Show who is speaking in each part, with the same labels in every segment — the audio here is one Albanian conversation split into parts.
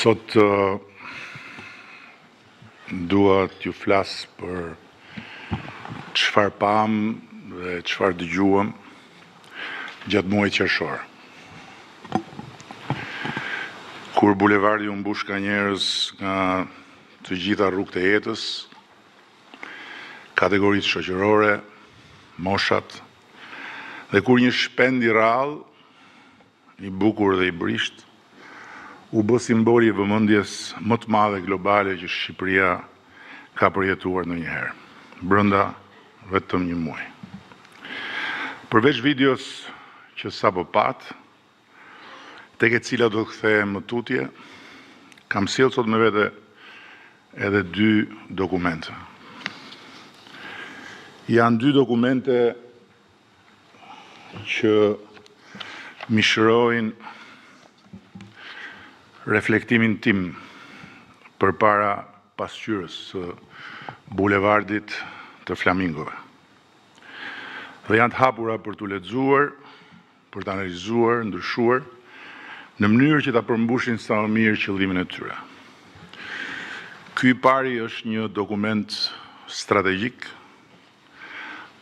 Speaker 1: Sot dua t'ju flas për çfarë pam dhe çfarë dëgjuam gjatë muajit qershor. Kur bulevardi u mbush ka njerëz nga të gjitha rrugët e jetës, kategoritë shoqërore, moshat, dhe kur një shpend i rrallë, i bukur dhe i brisht, u bë simboli i vëmendjes më të madhe globale që Shqipëria ka përjetuar ndonjëherë, brenda vetëm një muaji. Përveç videos që sapo pat, tek e cila do të kthehem më tutje, kam sjellë sot me vete edhe dy dokumente. Janë dy dokumente që mishërojnë reflektimin tim përpara pasqyrës së bulevardit të Flamingove. Dhe janë të hapura për t'u lexuar, për të analizuar, ndryshuar, në mënyrë që ta përmbushin sa më mirë qëllimin e tyre. Ky i pari është një dokument strategjik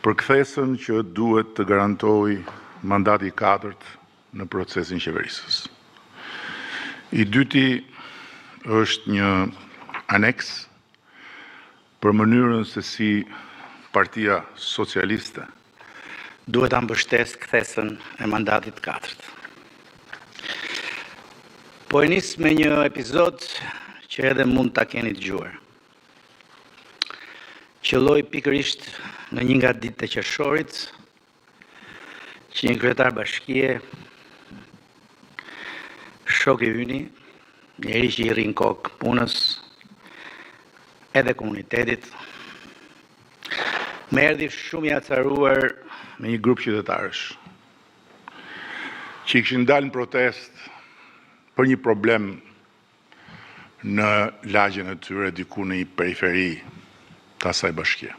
Speaker 1: për kthesën që duhet të garantojë mandati i katërt në procesin qeverisës. I dyti është një aneks për mënyrën se si Partia Socialiste duhet ta mbështesë kthesën e mandatit katërt. Po e nis me një episod që edhe mund ta keni dëgjuar. Qëlloi pikërisht në një nga ditët e qershorit, që një kryetar bashkie, shok i yni, njeri që i rrin kokë punës, edhe komunitetit, më erdhi shumë i acaruar me një grup qytetarësh, që i kishin dalë në protest për një problem në lagjen e tyre diku në një periferi të asaj bashkie.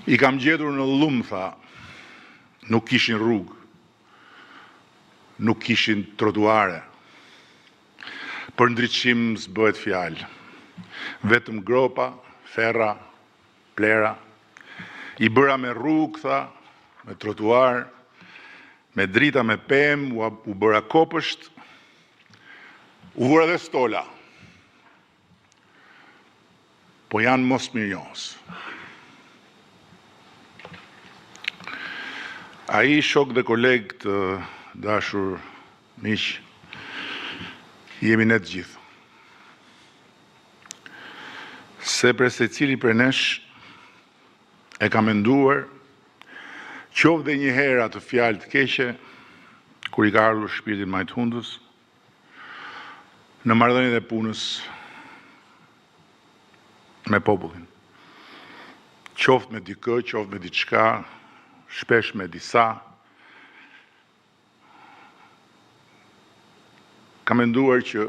Speaker 1: I kam gjetur në llumë, tha, nuk kishin rrugë, nuk kishin trotuare, për ndriçim s'bëhet fjalë, vetëm gropa, ferra, plera, i bëra me rrugë, tha, me trotuar, me drita, me pemë, u bëra kopësht, u vura dhe stola, po janë mosmirnjohës. Ai shok dhe koleg të dashur miq, jemi ne të gjithë. Se për secili prej nesh e ka menduar, qoftë dhe një herë atë fjalë të keqe, kur i ka ardhur shpirtin më të hundës, në marrëdhëniet e punës me popullin. Qoftë me dikë, qoftë me diçka, shpesh me disa, ka menduar që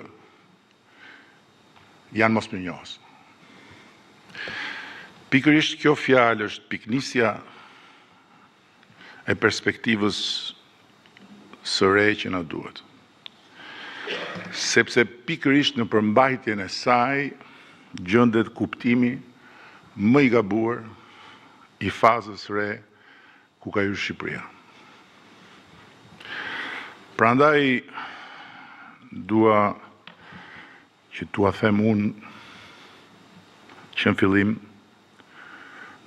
Speaker 1: janë mosmirnjohës. Pikërisht kjo fjalë është piknisja e perspektivës së re që na duhet. Sepse pikërisht në përmbajtjen e saj gjendet kuptimi më i gabuar i fazës re ku ka hyrë Shqipëria. Prandaj dua që t'ua them unë që në fillim,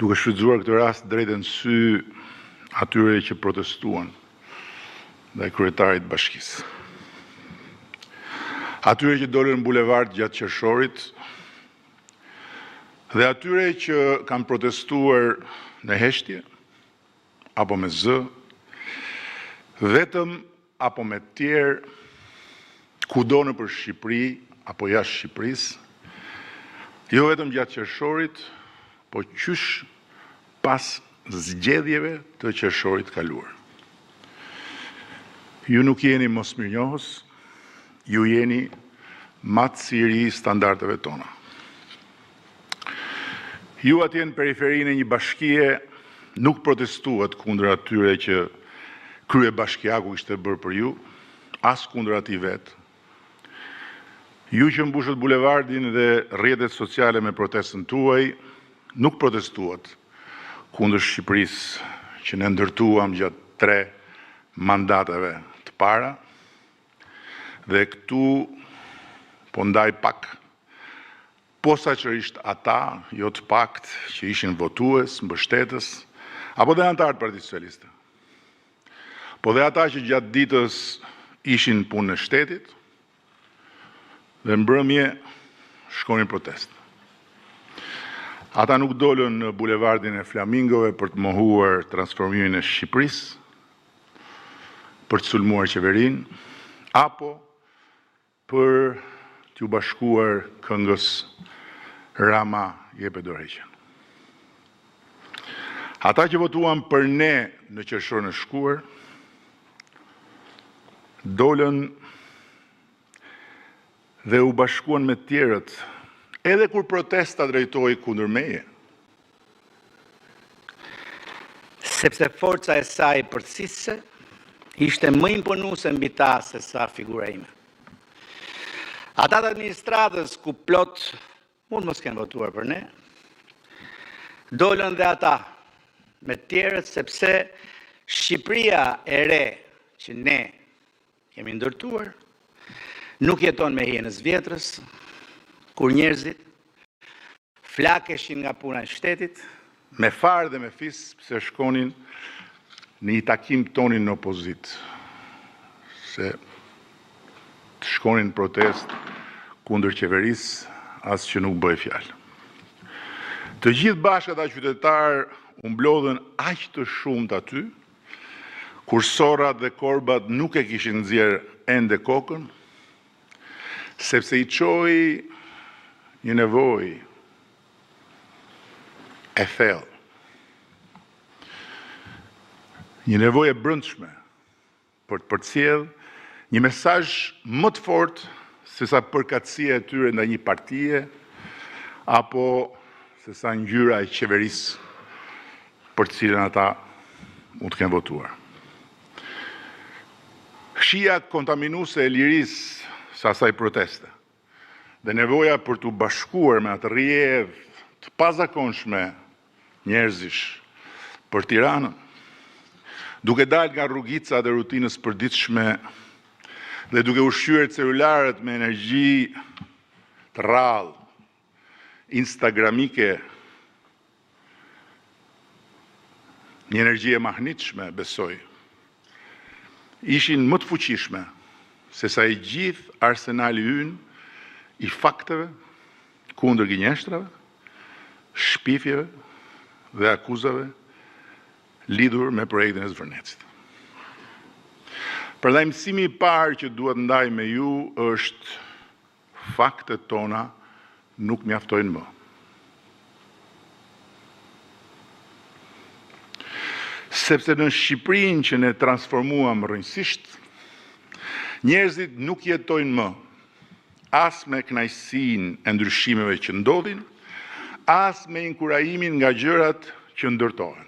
Speaker 1: duke shfrytzuar këtë rast drejt në sy atyre që protestuan dhe kryetarit bashkisë. Atyre që dolën në bulevard gjatë qershorit dhe atyre që kanë protestuar në heshtje, apo me zë, vetëm apo me tjerë, kudo në për Shqipëri, apo jashtë Shqipërisë, jo vetëm gjatë qershorit, po qysh pas zgjedhjeve të qershorit kaluar. Ju nuk jeni mosmirnjohës, ju jeni matësiri i standardeve tona. Ju atje në periferinë e një bashkie nuk protestuat kundër atyre që krye bashkiaku ishte bërë për ju, as kundër atij vetë, Ju që mbushët bulevardin dhe rrjetet sociale me protestën tuaj, nuk protestuat kundër Shqipërisë që ne ndërtuam gjatë 3 mandateve të para, dhe këtu po ndaj pak posaçërisht ata, jo të pakt, që ishin votues, mbështetës, apo dhe antarët Partisë Socialiste. Po dhe ata që gjatë ditës ishin punë në shtetit, dhe mbrëmje shkonin protest. Ata nuk dolën në bulevardin e Flamingove për të mohuar transformimin e Shqipërisë, për të sulmuar qeverinë, apo për t'ju bashkuar këngës Rama jepe dorëheqjen. Ata që votuan për ne në qershorin e shkuar, dolën dhe u bashkuan me tjerët, edhe kur protesta drejtoi kundër meje.
Speaker 2: Sepse forca e saj përgjithëse ishte më imponuese mbi ta se sa figura ime. Ata të administratës ku plot mund mos kenë votuar për ne, dolën dhe ata me tjerët sepse Shqipëria e re që ne kemi ndërtuar nuk jeton me hijenës vjetrës, kur njerëzit flakeshin nga puna e shtetit,
Speaker 1: me farë dhe me fis, pse shkonin në një takim tonin në opozit, se të shkonin protest kundër qeverisë, as që nuk bëj fjalë. Të gjithë bashkë ata qytetarë u mblodhen aq të shumt aty, kur sorrat dhe korbat nuk e kishin nxjerr ende kokën, sepse i çoi një nevojë e thellë. Një nevojë e brendshme për të përcjell një mesazh më të fortë se sa përkatësia e tyre ndaj një partie apo se sa ngjyra e qeverisë për të cilën ata mund të kenë votuar. Shija kontaminuese e lirisë së asaj proteste dhe nevoja për të bashkuar me atë rrjedhë të pazakonshme njerëzish për Tiranën, duke dalë nga rrugicat e rutinës përditshme dhe duke ushqyer celularët me energji të rrallë, instagramike, një energji e mahnitshme, besoj, ishin më të fuqishme se sa i gjithë arsenali ynë i fakteve kundër gënjeshtrave, shpifjeve dhe akuzave lidhur me projektin e Zvërnecit. Prandaj mësimi i parë që duhet ndaj me ju është faktet tona nuk mjaftojnë më. Sepse në Shqipërinë që ne transformuam rrënjësisht, njerëzit nuk jetojnë më as me kënaqësinë e ndryshimeve që ndodhin, as me inkurajimin nga gjërat që ndërtohen.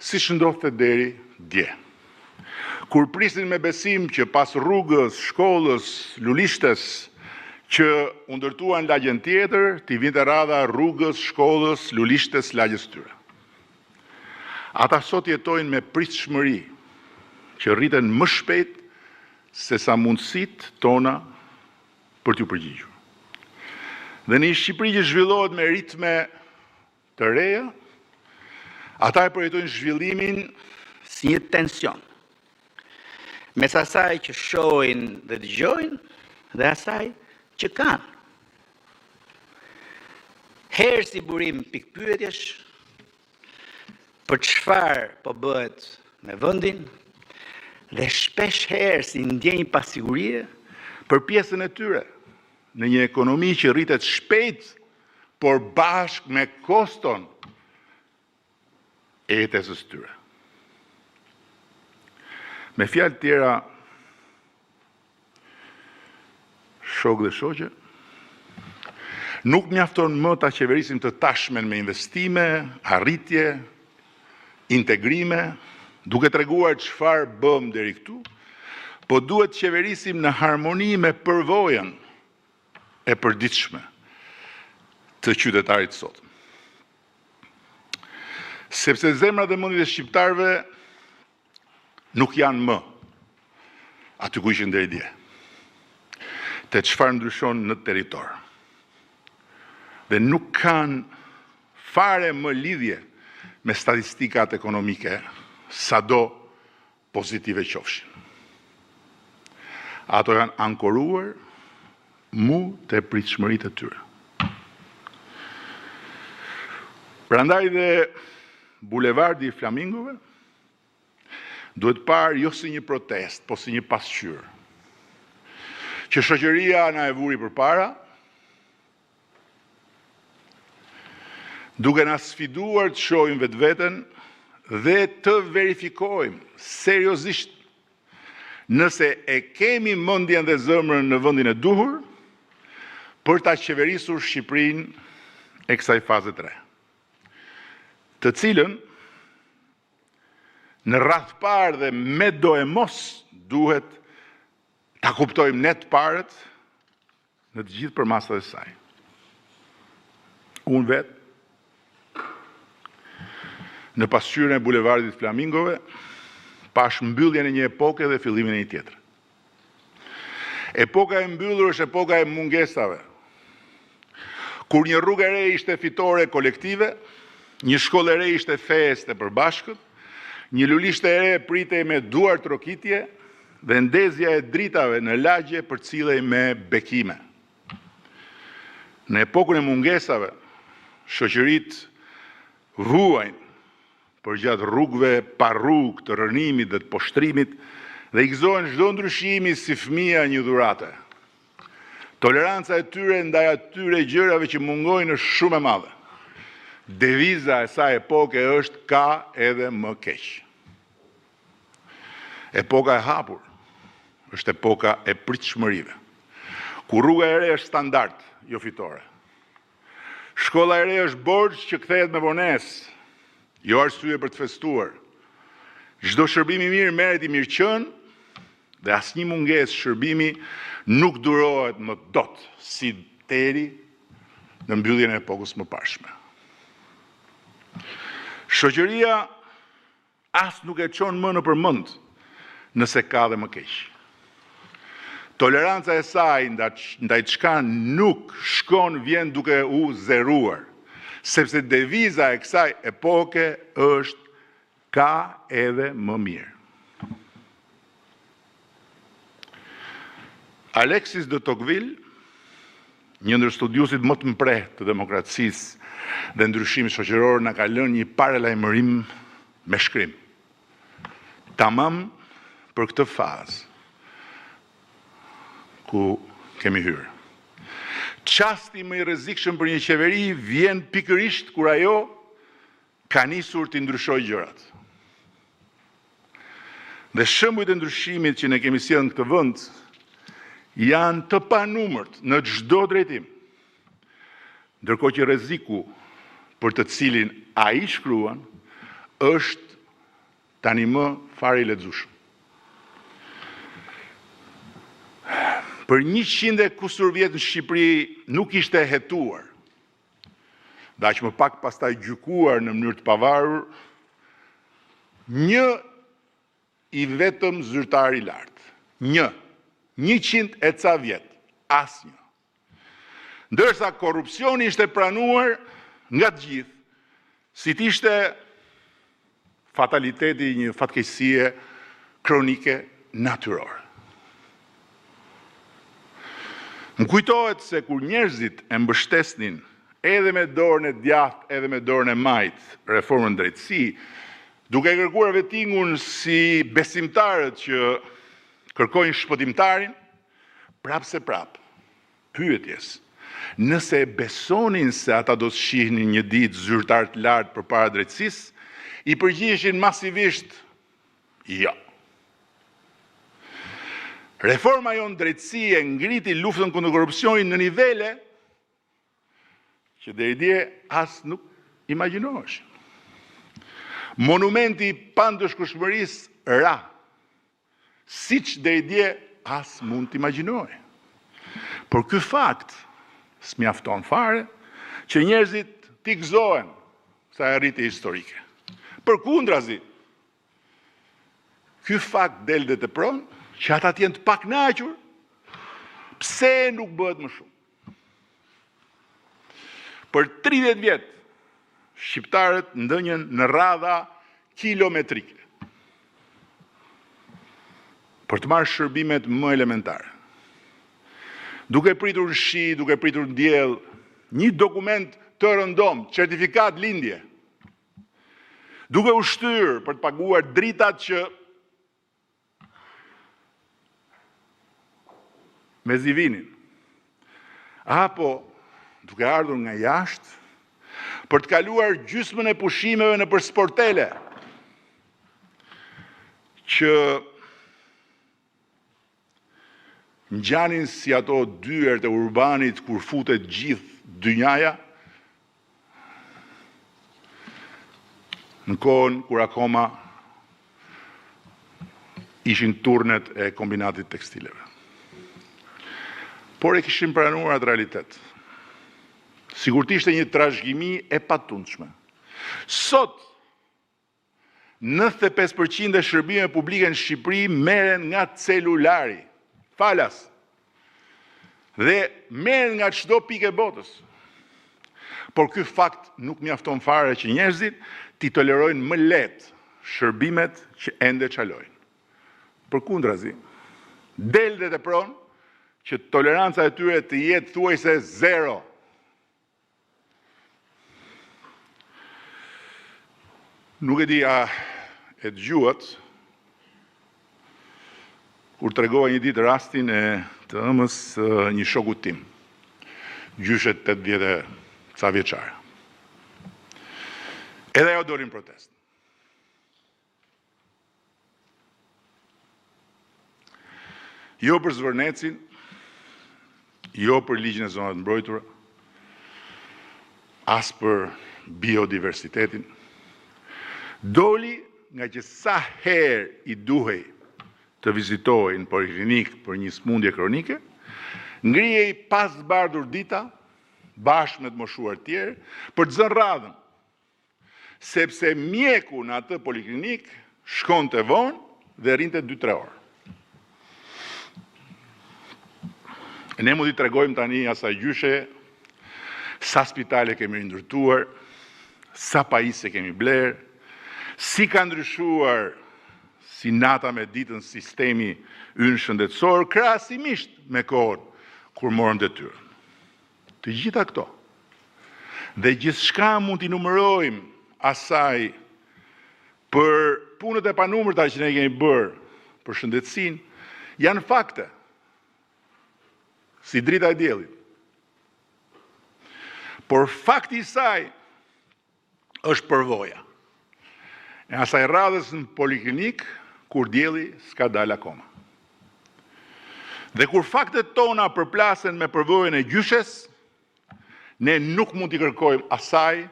Speaker 1: Siç ndodhte deri dje. Kur prisin me besim që pas rrugës, shkollës, lulishtes, që u ndërtuan lagjen tjetër, t'i vinte radha rrugës, shkollës, lulishtes, lagjes tyre. Ata sot jetojnë me pritshmëri që rriten më shpejt se sa mundësit tona për t'ju përgjigjur. Dhe në një Shqipëri që zhvillohet me ritme të reja, ata e përjetojnë zhvillimin
Speaker 2: si një tension mes asaj që shohin dhe dëgjojnë dhe asaj që kanë. Herë si burim pikpyetjesh për çfarë po bëhet me vendin dhe shpesh herë si ndjenjë pasigurie për pjesën e tyre në një ekonomi që rritet shpejt, por bashkë me koston e jetesës tyre. Me fjalë tjera, shok dhe shoqe, nuk mjafton më ta qeverisim të tashmen me investime, arritje, integrime, duke treguar çfarë bëm deri këtu, po duhet qeverisim në harmoni me përvojën
Speaker 1: e përditshme të qytetarit sot. Sepse zemrat dhe mendjet e shqiptarëve nuk janë më aty ku ishin deri dje. Te çfarë ndryshon në territor. Dhe nuk kanë fare më lidhje me statistikat ekonomike, sado pozitive qofshin. Ato janë ankoruar mu të pritshmëritë e tyre. Prandaj dhe bulevardi i Flamingove duhet parë jo si një protest, po si një pasqyrë. Që shoqëria na e vuri përpara, duke na sfiduar të shohim vetveten dhe të verifikojmë seriozisht nëse e kemi mendjen dhe zemrën në vendin e duhur për ta qeverisur Shqipërinë e kësaj faze 3. Të cilën në radh parë dhe me do e mos duhet ta kuptojmë ne të parët në të gjithë përmasat e saj. Unë vetë në pasqyrën e bulevardit Flamingove pash mbylljen e një epoke dhe fillimin e një tjetër. Epoka e mbyllur është epoka e mungesave. Kur një rrugë e re ishte fitore kolektive, një shkollë e re ishte festë e përbashkët, një lulishte e re pritej me duar trokitje dhe ndezja e dritave në lagje përcillej me bekime. Në epokën e mungesave, shoqëritë vuajnë përgjatë rrugëve pa rrugë të rënimit dhe të poshtrimit dhe i gëzohen çdo ndryshimi si fëmia një dhurate. Toleranca e tyre ndaj atyre gjërave që mungojnë është shumë e madhe. Deviza e saj epoke është ka edhe më keq. Epoka e hapur është epoka e pritshmërive. Ku rruga e re është standard, jo fitore. Shkolla e re është borxh që kthehet me vonesë, jo arsye për të festuar. Çdo shërbim i mirë merret i mirëqenë dhe asnjë mungesë shërbimi nuk durohet më dot si deri në mbylljen e epokës më parshme. Shoqëria as nuk e çon më në përmend nëse ka dhe më keq. Toleranca e saj ndaj çka nuk shkon vjen duke u zeruar, sepse deviza e kësaj epoke është ka edhe më mirë. Alexis de Tocqueville, një ndër studiuesit më të mprehtë të demokracisë dhe ndryshimit shoqëror, na ka lënë një paralajmërim me shkrim. Tamam për këtë fazë ku kemi hyrë. Çasti më i rrezikshëm për një qeveri vjen pikërisht kur ajo ka nisur të ndryshojë gjërat. Dhe shembujt e ndryshimit që ne kemi sjellë në këtë vend janë të panumërt në çdo drejtim. Ndërkohë që rreziku për të cilin ai shkruan është tani më fare i lexueshëm. Për 100 e kusur vjet në Shqipëri nuk ishte hetuar, dhe aq më pak pastaj gjykuar në mënyrë të pavarur, një i vetëm zyrtar i lartë. 100 e ca vjet, asnjë. Ndërsa korrupsioni ishte pranuar nga të gjithë, si t'ishte fataliteti një fatkeqësie kronike natyrore. Më kujtohet se kur njerëzit e mbështesnin edhe me dorën e djathtë, edhe me dorën e majtë reformën drejtësi, duke kërkuar vettingun si besimtarët që kërkojnë shpëtimtarin, prap se prap, pyetjes, nëse e besonin se ata do të shihnin një ditë zyrtar të lartë përpara drejtësisë, i përgjigjeshin masivisht jo. Reforma jonë drejtësi e ngriti luftën kundër korrupsionit në nivele që deri dje as nuk imagjinoheshin. Monumenti i pandëshkueshmërisë ra, siç deri dje as mund të imagjinohej. Por ky fakt s'mjafton fare, që njerëzit t'i gëzohen sa e rritje historike. Përkundrazi, ky fakt del dhe të pronë, që ata t'jenë të paknaqur, pse nuk bëhet më shumë. Për 30 vjet, shqiptarët ndënjen në radha kilometrike për të marrë shërbimet më elementare. Duke pritur në shi, duke pritur në diell, një dokument të rëndom, certifikat lindje, duke u shtyrë për të paguar dritat që me zivinin, apo duke ardhur nga jashtë për të kaluar gjysmën e pushimeve në për sportele, që ngjanin si ato dyert e urbanit kur futet gjithë dynjaja, në kohën kur akoma ishin turnet e kombinatit tekstileve. Por e kishim pranuar atë realitet. Sigur të ishte një trashëgimi e patundshme. Sot, 95% e shërbime publike në Shqipëri merren nga celulari, falas, dhe merren nga çdo pikë e botës. Por ky fakt nuk mjafton fare që njerëzit t'i tolerojnë më lehtë shërbimet që ende çalojnë. Përkundrazi, del dhe të pronë që toleranca e tyre të jetë thuajse zero. Nuk e di a e dëgjuat, kur tregova një ditë rastin e të ëmës një shoku tim, gjyshet 80 ca vjeçare. Edhe ajo doli në protestë. Jo për Zvërnecin, jo për ligjin e zonave të mbrojtura, as për biodiversitetin. Doli nga që sa herë i duhej të vizitohej në poliklinik për një smundje kronike, ngrihej pas bardhur dita, bashkë me të moshuar tjerë, për të zënë radhën, sepse mjeku në atë poliklinik shkonte vonë dhe rrinte 2-3 orë. Ne mund t'i tregojmë tani asaj gjyshe, sa spitale kemi ndërtuar, sa pajisje kemi blerë, si ka ndryshuar si nata me ditën sistemi ynë shëndetësor, krahasimisht me kohën kur morëm detyrën. Të gjitha këto. Dhe gjithçka mund t'i numërojmë asaj për punët e panumërta që ne kemi bërë për shëndetësinë, janë fakte. Si drita e diellit. Por fakti i saj është përvoja. E asaj radhës në poliklinik, kur dielli s'ka dalë akoma. Dhe kur faktet tona përplasen me përvojën e gjyshes, ne nuk mund t'i kërkojmë asaj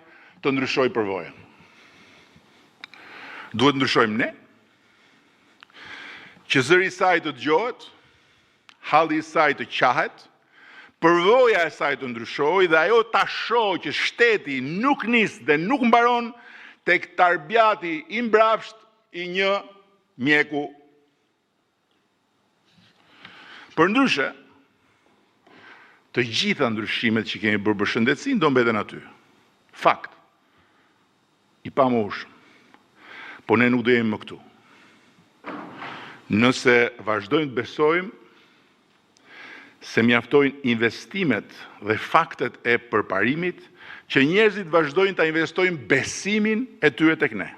Speaker 1: të ndryshojë përvojën. Duhet ndryshojmë ne, që zëri i saj të dëgjohet, halli i saj të qahet, përvoja e saj të ndryshojë dhe ajo ta shohë që shteti nuk nis dhe nuk mbaron tek tarbjati i mbrapsht i një mjeku. Përndryshe, të gjitha ndryshimet që kemi bërë për shëndetësinë do mbeten aty. Fakt. I pamoshëm. Po ne nuk do jemi më këtu. Nëse vazhdojmë të besojmë se mjaftojnë investimet dhe faktet e përparimit, që njerëzit vazhdojnë ta investojnë besimin e tyre tek ne.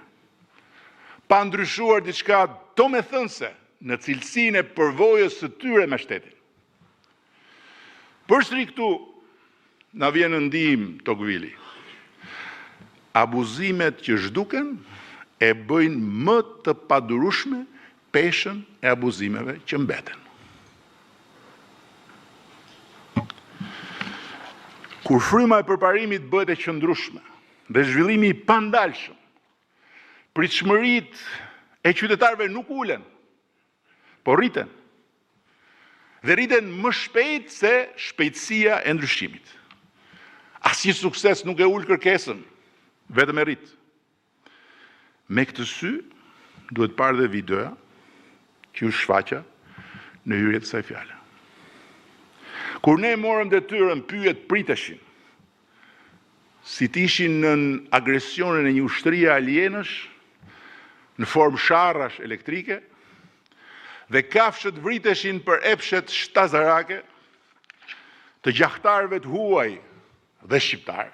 Speaker 1: Pa ndryshuar diçka domethënëse në cilësinë e përvojës së tyre me shtetin. Përsëri këtu na vjen në ndihmë Tocqueville. Abuzimet që zhduken e bëjnë më të padurueshme peshën e abuzimeve që mbeten. Kur fryma e përparimit bëhet e qëndrueshme dhe zhvillimi i pandalshëm, pritshmëritë e qytetarëve nuk ulen, por rriten. Dhe rriten më shpejt se shpejtësia e ndryshimit. Asnjë sukses nuk e ul kërkesën, vetëm e rrit. Me këtë sy, duhet parë dhe videoja që u shfaqa në hyrje të kësaj fjale. Kur ne morëm detyrën, pyet priteshin, si t'ishin në agresionin e një ushtrie alienësh, në formë sharrash elektrike, dhe kafshët vriteshin për epshet shtazarake të gjahtarëve të huaj dhe shqiptar.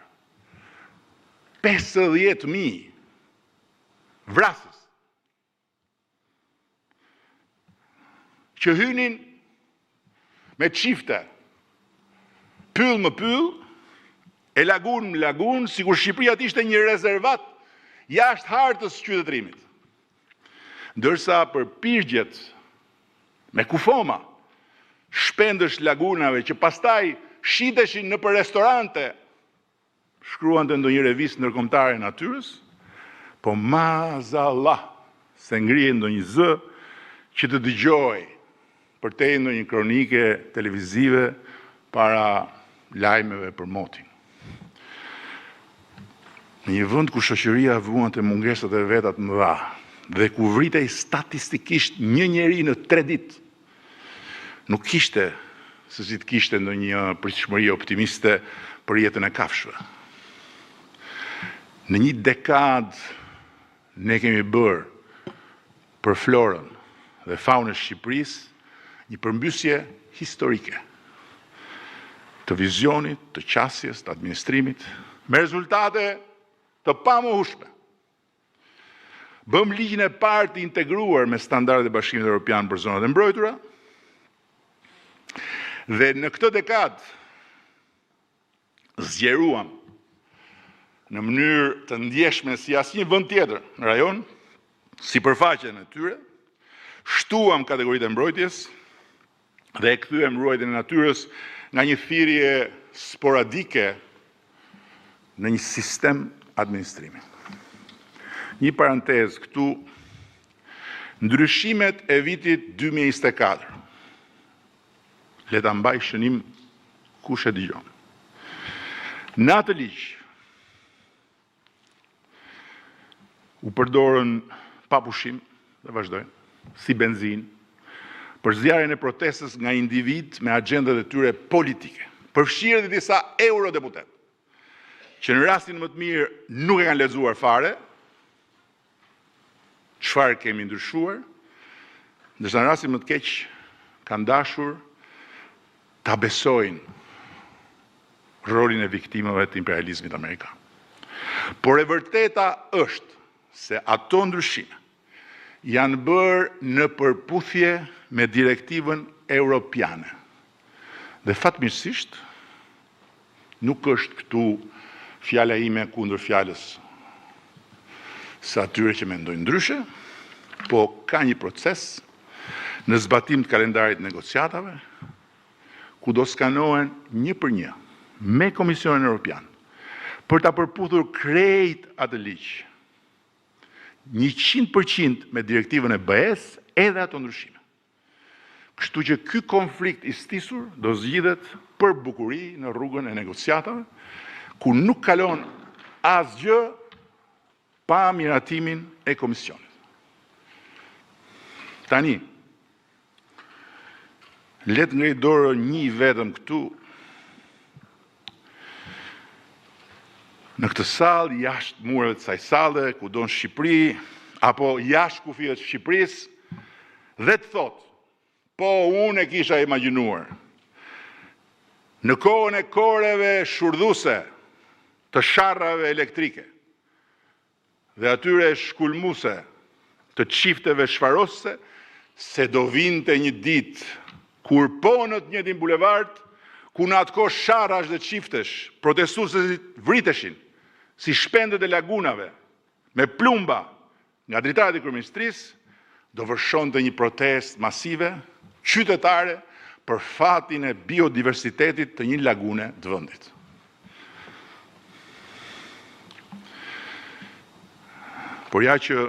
Speaker 1: 50.000 vrasës që hynin me çifte, pyll më pyll, e lagun më lagun, sikur Shqipëria ishte një rezervat jashtë hartës qytetërimit. Ndërsa për pirgjet me kufoma, shpendësh lagunave që pastaj shiteshin në për restorante, shkruan të ndonjë revistë ndërkombëtare natyrës, po maazallah se ngrihen ndonjë zë që të dëgjoj përtej ndonjë kronike televizive para lajmeve për motin. Në një vend ku shoqëria vuante mungesat e veta të mëdha dhe ku vritej statistikisht një njeri në 3 ditë, nuk kishte se si të kishte ndonjë pritshmëri optimiste për jetën e kafshëve. Në një dekadë ne kemi bërë për florën dhe faunën e Shqipërisë një përmbysje historike të vizionit, të qasjes, të administrimit, me rezultate të pamohueshme. Bëm ligjin e parë të integruar me standardet e Bashkimit Evropian për zonat e mbrojtura, dhe në këtë dekadë zgjeruam në mënyrë të ndjeshme si asnjë vend tjetër në rajon, sipërfaqen e tyre, shtuam kategoritë e mbrojtjes dhe e kthyem mbrojtjen e natyrës nga një thirrje sporadike në një sistem administrimi. Një parantezë këtu, ndryshimet e vitit 2024. Le ta mbaj shënim kush e dëgjon. Në atë ligj u përdorën pa pushim, dhe vazhdojnë, si benzinë, për zjarrin e protestës nga individ me agjendat e tyre politike, përfshirë dhe disa eurodeputet, që në rastin më të mirë nuk e kanë lexuar fare çfarë kemi ndryshuar, ndërsa në rastin më të keq kanë dashur ta besojnë rolin e viktimave të imperializmit amerikan. Por e vërteta është se ato ndryshime janë bërë në përputhje me direktivën europiane. Dhe fatmirësisht, nuk është këtu fjala ime kundër fjalës së atyre që mendojnë ndryshe, po ka një proces në zbatim të kalendarit negociatave, ku do skanohen 1 për 1 me Komisionin Evropian për ta përputhur krejt atë ligj 100% me direktivën e BE-s edhe ato ndryshime. Kështu që ky konflikt i stisur do zgjidhet për bukuri në rrugën e negociatave, ku nuk kalon asgjë pa miratimin e Komisionit. Tani, le të ngrej dorë një vetëm këtu, në këtë sallë, jashtë mureve të kësaj salle, kudo në Shqipëri, apo jashtë kufive të Shqipërisë, dhe të thotë, po unë e kisha imagjinuar, në kohën e koreve shurdhuse të sharrave elektrike dhe atyre shkulmuese të çifteve shfarose, se do vinte një ditë kur po në të njëjtin bulevard, ku në atë kohë sharrash dhe çiftesh protestuesit vriteshin si shpendet e lagunave me plumba nga dritarët e kryeministrisë, do vërshonte një protestë masive qytetare për fatin e biodiversitetit të një lagune të vendit. Por ja që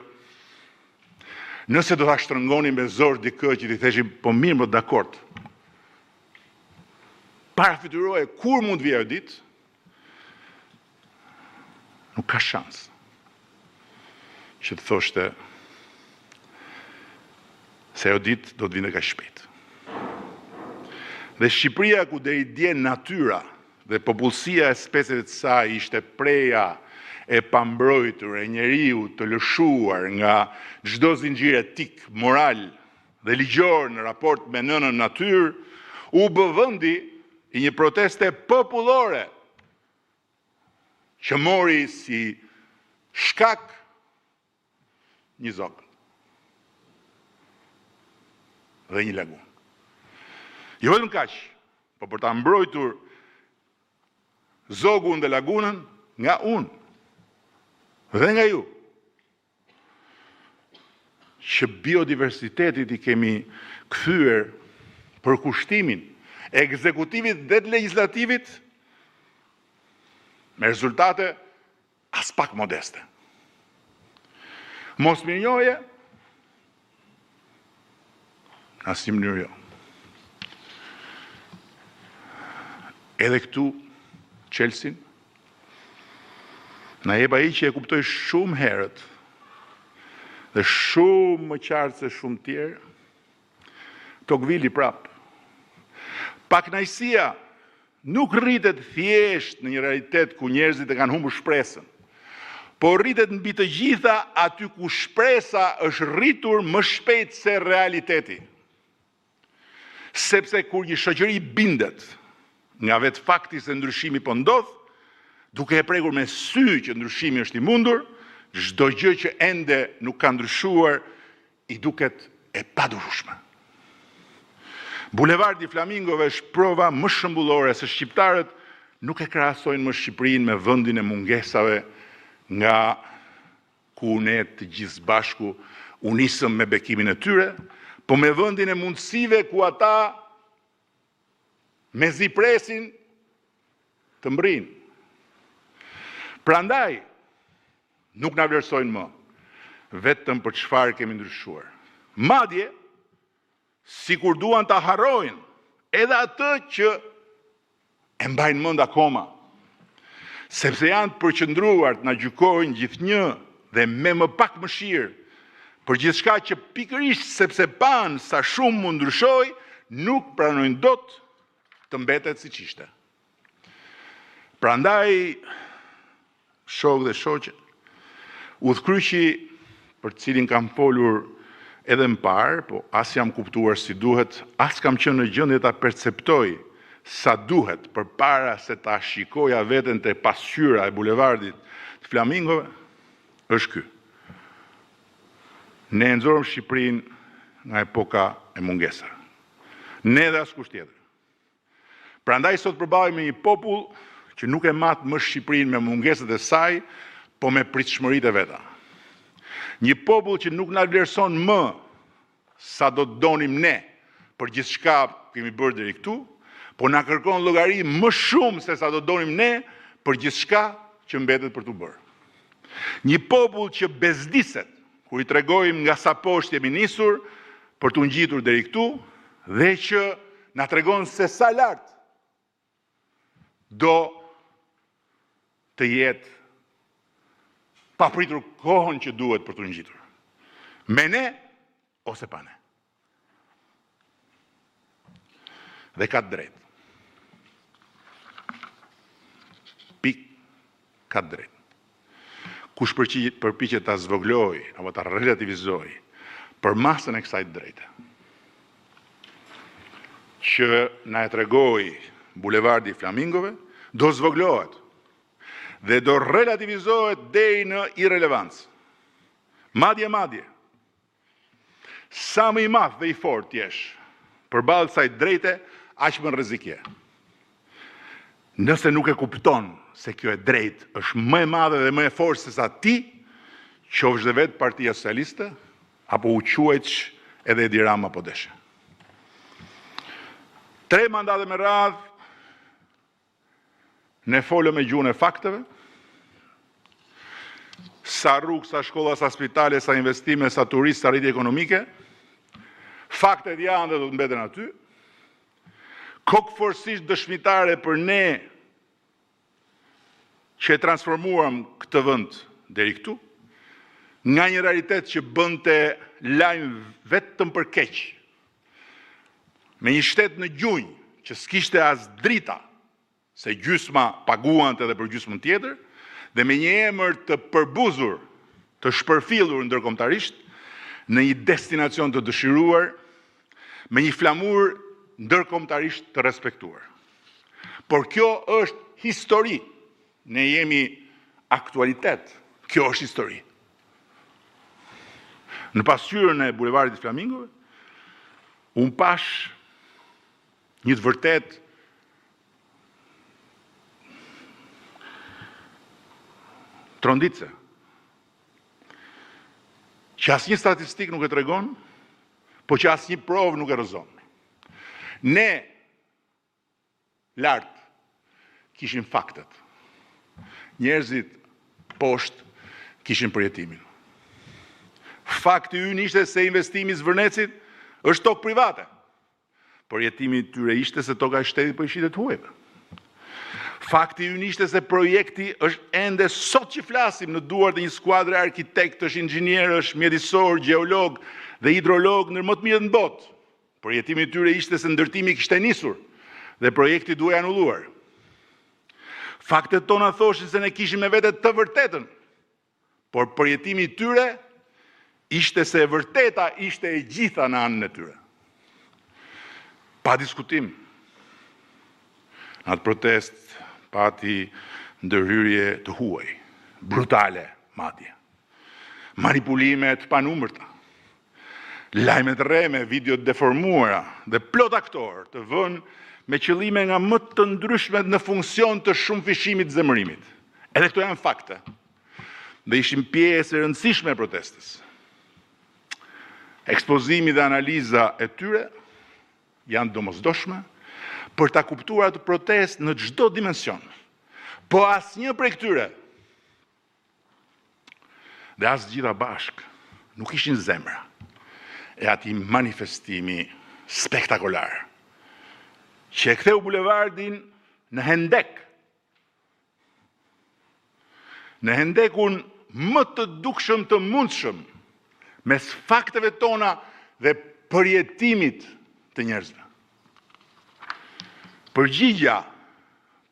Speaker 1: nëse do ta shtrëngonin me zor dikë që t'i theshim po mirë më dakord, parafituroje kur mund vijë ajo ditë, Nuk ka shans që të thoshte se ajo ditë do të vinte kaq shpejt. Dhe Shqipëria ku deri dje natyra dhe popullsia e specëve të saj ishte preja e pambrojtur, e njeriu të lëshuar nga çdo zinxhir etik, moral dhe ligjor në raport me nënën natyrë, u bë vendi i një proteste popullore që mori si shkak një zogël dhe një lagun. Jo vetëm kaq, por për ta mbrojtur zogun dhe lagunën nga unë dhe nga ju, që biodiversitetit i kemi kthyer për kushtimin e ekzekutivit dhe të legjislativit me rezultate as pak modeste. Mos mirënjohje, asnjë mënyrë jo. Edhe këtu, Chelsea, na jep ai që e kuptoj shumë herët dhe shumë më qartë se shumë tjerë, Tocqueville prap. Pakënaqësia nuk rritet thjesht në një realitet ku njerëzit e kanë humbur shpresën, por rritet mbi të gjitha aty ku shpresa është rritur më shpejt se realiteti. Sepse kur një shoqëri bindet nga vetë fakti se ndryshimi po ndodh, duke e prekur me sy që ndryshimi është i mundur, çdo gjë që ende nuk ka ndryshuar i duket e padurueshme. Bulevardi i Flamingove është prova më shëmbullore se shqiptarët nuk e krahasojnë më Shqipërinë me vendin e mungesave nga ku ne të gjithë bashku u nisëm me bekimin e tyre, po me vendin e mundësive ku ata mezi presin të mbrin. Prandaj, nuk na vlerësojnë më, vetëm për çfarë kemi ndryshuar. Madje, sikur duan ta harrojnë edhe atë që e mbajnë mend akoma, sepse janë të përqendruar të na gjykojnë gjithnjë dhe me më pak mëshirë për gjithçka që pikërisht sepse pan sa shumë mund ndryshoj, nuk pranojnë dot të mbetet siç ishte. Prandaj, shok dhe shoqe, udhkryqi për të cilin kam folur edhe më parë, po as jam kuptuar si duhet, as kam qenë në gjendje ta perceptoj sa duhet përpara se ta shikoja veten te pasqyra e bulevardit të Flamingove, është ky. Ne e nxorëm Shqipërinë nga epoka e mungesave. Ne dhe askush tjetër. Prandaj sot përballemi me një popull që nuk e mat më Shqipërinë me mungesat e saj, po me pritshmëritë e veta. Një popull që nuk na vlerëson më sa do të donim ne për gjithçka kemi bërë deri këtu, po na kërkon llogari më shumë se sa do donim ne për gjithçka që mbetet për t'u bërë. Një popull që bezdiset kur i tregojmë nga sa poshtë jemi nisur për t'u ngjitur deri këtu dhe që na tregon se sa lart do të jetë pa pritur kohën që duhet për t'u ngjitur. Me ne ose pa ne. Dhe ka të drejtë. Pik, ka të drejtë. Kush përpiqet ta zvogloj apo ta relativizoj për masën e kësaj drejte, që na e tregoi bulevardi i Flamingove, do zvoglohet dhe do relativizohet deri në irrelevancë. Madje, sa më i madh dhe i fortë jesh përballë kësaj drejte, aq më rrezikje. Nëse nuk e kupton se kjo e drejtë është më e madhe dhe më e fortë se sa ti, qofsh dhe vetë Partia Socialiste, apo u quajtsh edhe Edi Rama po deshe. 3 mandate me radhë, ne folëm me gjuhën e fakteve, sa rrugë, sa shkolla, sa spitale, sa investime, sa turistë, sa rritje ekonomike, faktet janë dhe do të mbeten aty, kokëforësisht dëshmitare për ne që e transformuam këtë vend deri këtu, nga një realitet që bënte lajm vetëm për keq, me një shtet në gjunjë që s'kishte as drita, se gjysma paguante edhe për gjysmën tjetër, dhe me një emër të përbuzur, të shpërfillur ndërkombëtarisht, në një destinacion të dëshiruar, me një flamur ndërkombëtarisht të respektuar. Por kjo është histori. Ne jemi aktualitet. Kjo është histori. Në pasqyrën e bulevardit Flamingove, unë pash një të vërtet tronditse, që asnjë statistik nuk e tregon, po që asnjë provë nuk e rrëzon. Ne lart kishim faktet. Njerëzit poshtë kishin përjetimin. Fakti ynë ishte se investimi i Zvërnecit është tokë private. Përjetimi i tyre ishte se toka e shtetit po i shitet huajve. Fakti ynë ishte se projekti është ende sot që flasim në duart e një skuadre arkitektësh, inxhinierësh, mjedisor, gjeolog dhe hidrolog ndër më të mirët në botë. Përjetimi i tyre ishte se ndërtimi kishte nisur dhe projekti duhej anulluar. Faktet tona thoshin se ne kishim me vete të vërtetën, por përjetimi i tyre ishte se e vërteta ishte e gjitha në anën e tyre. Pa diskutim. Në atë protest pati ndërhyrje të huaj, brutale madje. Manipulime të panumërta. Lajme të rreme, video të deformuara dhe plot aktor të vënë me qëllime nga më të ndryshmet në funksion të shumë fishimit zemërimit. Edhe këto janë fakte. Dhe ishin pjesë e rëndësishme e protestës. Ekspozimi dhe analiza e tyre janë domosdoshme për ta kuptuar atë protestë në çdo dimension. Po asnjë prej këtyre dhe as gjitha bashk nuk ishin zemra e atij manifestimi spektakolar që e ktheu bulevardin në hendek. Në hendekun më të dukshëm të mundshëm mes fakteve tona dhe përjetimit të njerëzve. Përgjigja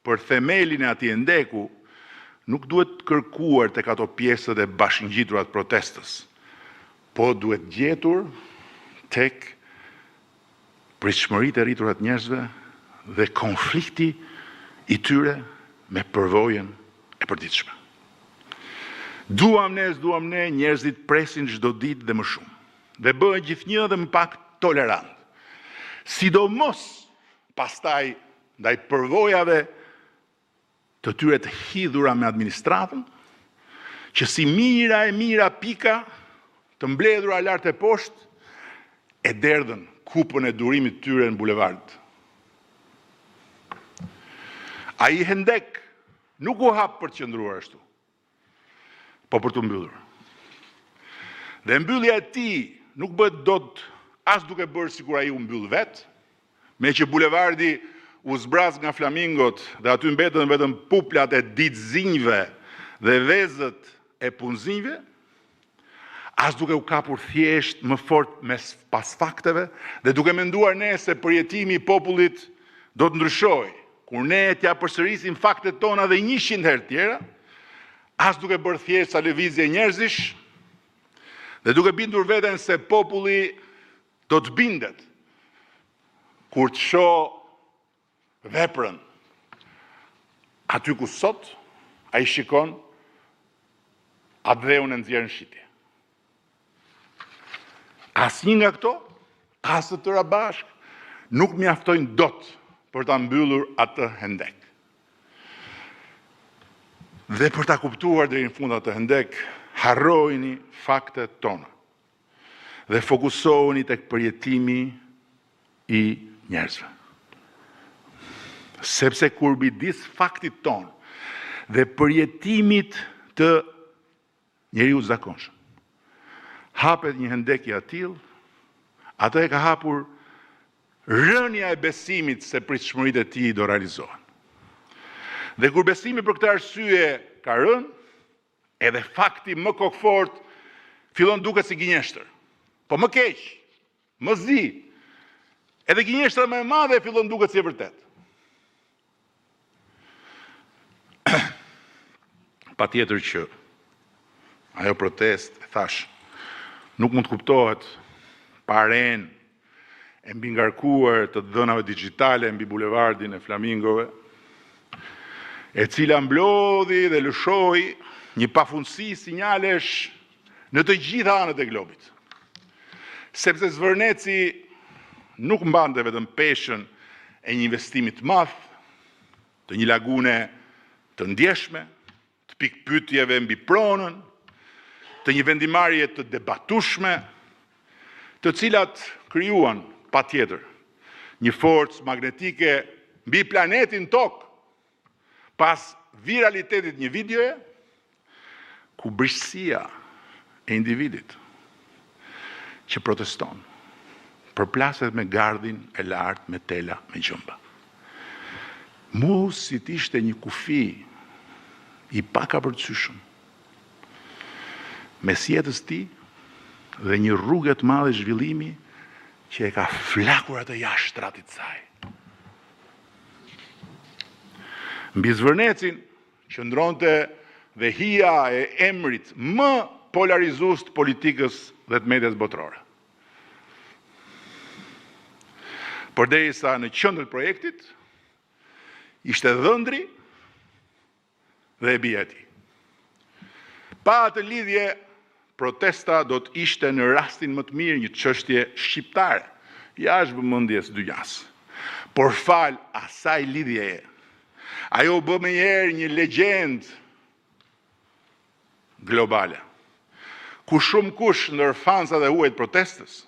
Speaker 1: për themelin e atij hendeku nuk duhet kërkuar tek ato pjesët e bashkëngjitura të protestës, po duhet gjetur tek pritshmëritë e rritura të njerëzve dhe konflikti i tyre me përvojën e përditshme. Duam ne, njerëzit presin çdo ditë dhe më shumë, dhe bëhen gjithnjë dhe më pak tolerant. Sidomos pastaj ndaj përvojave të tyre të hidhura me administratën, që si mira e mira pika të mbledhura lart e poshtë, e derdhën kupën e durimit të tyre në bulevard. Ai hendek nuk u hap për të qëndruar ashtu, po për të mbyllur. Dhe mbyllja e tij nuk bëhet dot as duke bërë sikur ai u mbyll vet, me që bulevardi u zbraz nga flamingot dhe aty mbetën vetëm puplat e ditëzinjve dhe vezët e punëzinjve, as duke u kapur thjesht më fort pas fakteve dhe duke menduar ne se përjetimi i popullit do të ndryshojë, kur ne t'ja përsërisim faktet tona dhe 100 herë tjera, as duke bërë thjesht sa lëvizje njerëzish, dhe duke bindur veten se populli do të bindet kur të shohë veprën aty ku sot ai shikon atë dheun e nxjerrë në shitje. Asnjë nga këto, as të tëra bashk, nuk mjaftojnë dot për ta mbyllur atë hendek. Dhe për ta kuptuar deri në fund atë hendek, harrojini faktet tona dhe fokusohuni tek përjetimi i njerëzve. Sepse kur midis faktit ton dhe përjetimit të njeriu të zakonshëm hapet një hendek i atill, atë e ka hapur rënja e besimit se pritshmëritë e tij do realizohen. Dhe kur besimi për këtë arsye ka rënë, edhe fakti më kokfort fillon duket si gënjeshtër. Po më keq, më zi, edhe gënjeshtra më e madhe fillon duket si e vërtet. Patjetër që ajo protest, thash, nuk mund të kuptohet pa arenë e mbi ngarkuar të dhënave digjitale mbi bulevardin e Flamingove, e cila mblodhi dhe lëshoi një pafundësi sinjalesh në të gjitha anët e globit. Sepse Zvërneci nuk mbante vetëm peshën e një investimi të madh, të një lagune të ndjeshme, të pikpyetjeve mbi pronën, të një vendimarrje të debatueshme, të cilat krijuan patjetër një forcë magnetike mbi planetin Tokë pas viralitetit një videoje ku brishësia e individit që proteston përplaset me gardhin e lartë me tela me gjëmba. Mu si t'ishte një kufi i pakapërcyeshëm mes jetës ti dhe një rrugë të madhe zhvillimi që e ka flakur atë jashtë shtratit saj. Mbi Zvërnecin qëndronte dhe hija e emrit më polarizues të politikës dhe të medias botërore. Përderisa në qendër projektit ishte dhëndri dhe e bija e tij. Pa atë lidhje, protesta do të ishte në rastin më të mirë një çështje shqiptare, jashtë vëmendjes dynjas. Por fal asaj lidhjeje, ajo bë menjëherë një legjend globale, ku shumë kush ndër fansat e huaj të protestës,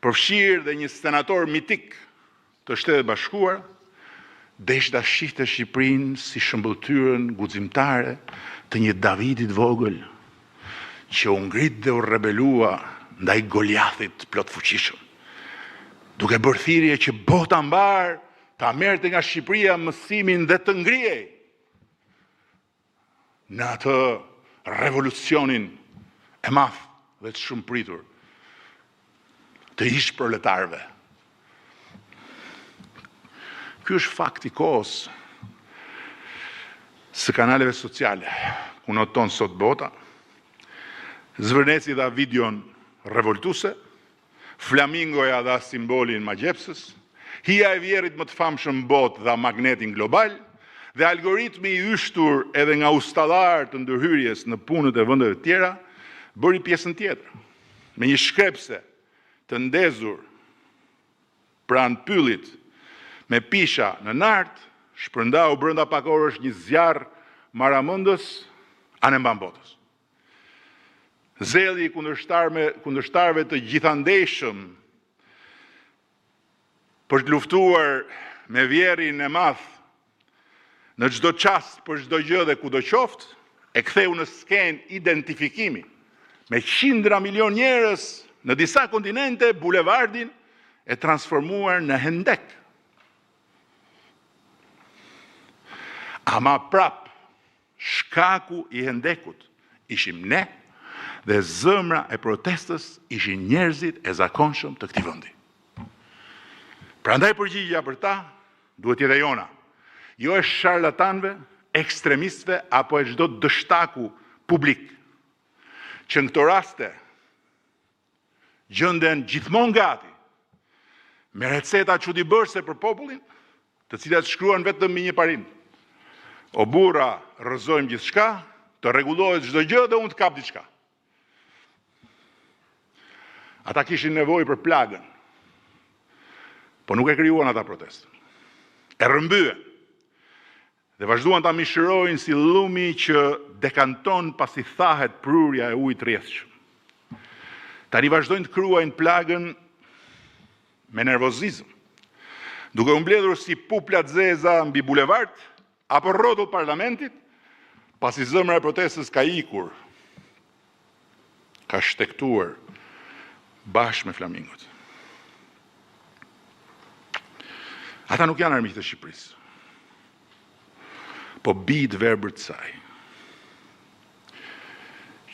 Speaker 1: përfshirë dhe një senator mitik të Shtetet Bashkuara, desh ta shihte Shqipërinë si shëmbëltyrën guximtare të një Davidit vogël që u ngrit dhe u rebelua ndaj Goliathit plot fuqishëm, duke bërë thirrje që bota mbar ta merrte nga Shqipëria mësimin dhe të ngrihej në atë revolucionin e madh dhe të shumëpritur të ish proletarëve. Ky është fakti i kohës së kanaleve sociale, ku noton sot bota. Zvërneci dha videon revoltuese, Flamingoja dha simbolin magjepsës, hija e vjerrit më të famshëm botë dha magnetin global, dhe algoritmi i yshtur edhe nga ustallar të ndërhyrjes në punët e vendeve të tjera bëri pjesën tjetër, me një shkrepse të ndezur pranë pyllit me pisha në nart, shpërndau brenda pak orësh një zjarr maramendës anë mban botës. Zelli i kundërshtarëve të gjithandejshëm për të luftuar me vjerrin e madh në çdo çast për çdo gjë dhe kudo qoftë, e ktheu në skenë identifikimi me qindra milion njerëz në disa kontinente bulevardin e transformuar në hendek. Ama prap, shkaku i hendekut ishim ne dhe zëmra e protestës ishin njerëzit e zakonshëm të këtij vendi. Prandaj përgjigjja për ta duhet jetë e jona, jo e sharlatanëve, ekstremistëve apo e çdo dështaku publik, që në këto raste gjenden gjithmonë gati me receta çuditëbërëse për popullin, të cilat shkruan vetëm me një parim. O burra, rrëzojmë gjithçka, të rregullohet çdo gjë dhe unë të kap diçka. Ata kishin nevojë për plagën, po nuk e krijuan ata protestën. E rrëmbyen dhe vazhduan ta mishërojnë si llumi që dekanton pasi thahet prurja e ujit rrjedhshëm. Tani vazhdojnë të kruajnë plagën me nervozizëm, duke u mbledhur si pupla të zeza mbi bulevard apo rrotull parlamentit, pasi zemra e protestës ka ikur, ka shtektuar bashkë me flamingot. Ata nuk janë armiqtë e Shqipërisë, po bijt verbër të saj,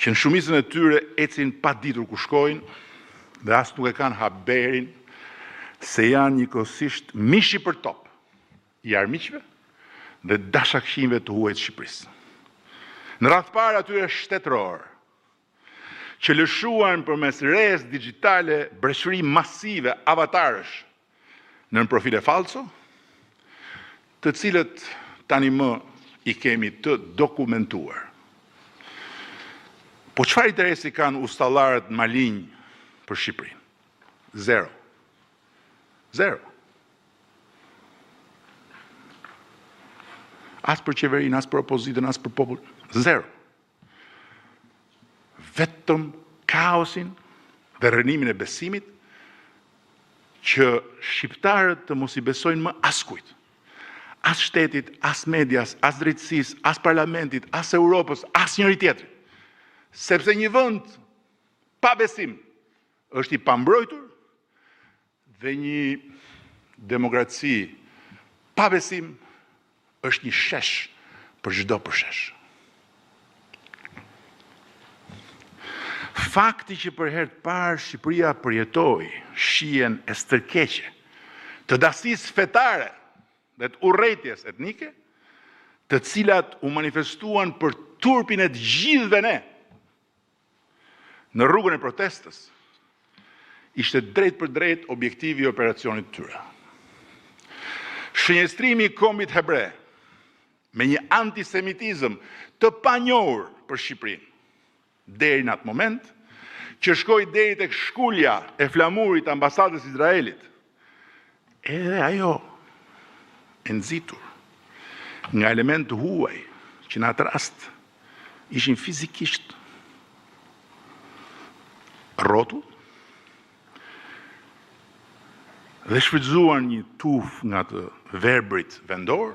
Speaker 1: që në shumicën e tyre ecin pa ditur ku shkojnë dhe as nuk e kanë haberin se janë njëkohësisht mishi për top i armiqve dhe dashakëshinjve të huaj të Shqipërisë. Në radhë të parë atyre shtetëror, që lëshuan përmes rrezë digjitale breshëri masive avatarësh në profile falso, të cilët tani më i kemi të dokumentuar. Po çfarë interesi kanë ustallarët malinj për Shqipërinë? Zero. Zero. As për qeverinë, as për opozitën, as për popull. Zero. Vetëm kaosin dhe rënimin e besimit që shqiptarët të mos i besojnë më askujt. As shtetit, as medias, as drejtësisë, as parlamentit, as Europës, as njëri tjetrit. Sepse një vend pa besim është i pambrojtur dhe një demokraci pa besim është një shesh për çdo përshesh. Fakti që për herë të parë Shqipëria përjetoi shijen e stërkeqe të dasisë fetare dhe të urrëties etnike, të cilat u manifestuan për turpin e të gjithëve ne në rrugën e protestës, ishte drejt për drejt objektivi i operacionit të tyre. Shënjestrimi i kombit hebre me një antisemitizëm të panjohur për Shqipërinë deri në atë moment, që shkoi deri tek shkulja e flamurit të ambasadës Izraelit, edhe ajo e nxitur nga element të huaj që në atë rast ishin fizikisht rrotull dhe shfrytzuan një tuf nga të verbrit vendor,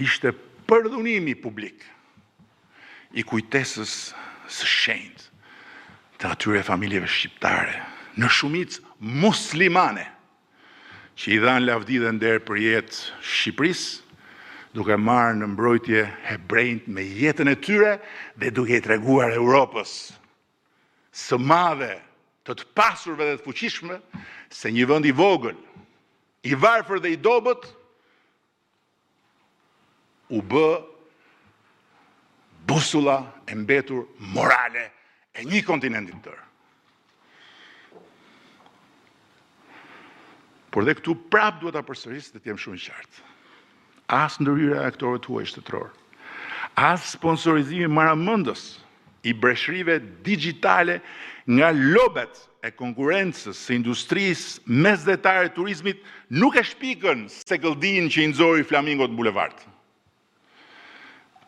Speaker 1: ishte përdhunimi publik i kujtesës së shenjtë të atyre familjeve shqiptare në shumicë muslimane që i dhanë lavdi dhe nder për jetë Shqipërisë, duke marrë në mbrojtje hebrejt me jetën e tyre dhe duke i treguar Europës së madhe, të të pasurve dhe të fuqishme, se një vend i vogël, i varfër dhe i dobët, u bë busulla e mbetur morale e një kontinentit tërë. Por dhe këtu prap duhet ta përsëris dhe të jem shumë i qartë. As ndërhyrja e aktorëve tuaj shtetëror, as sponsorizimi maramëndës i breshërive digjitale nga lobet e konkurrencës së industrisë mesdhetare të turizmit nuk e shpikën sekëldin që i nxori flamingot në bulevard.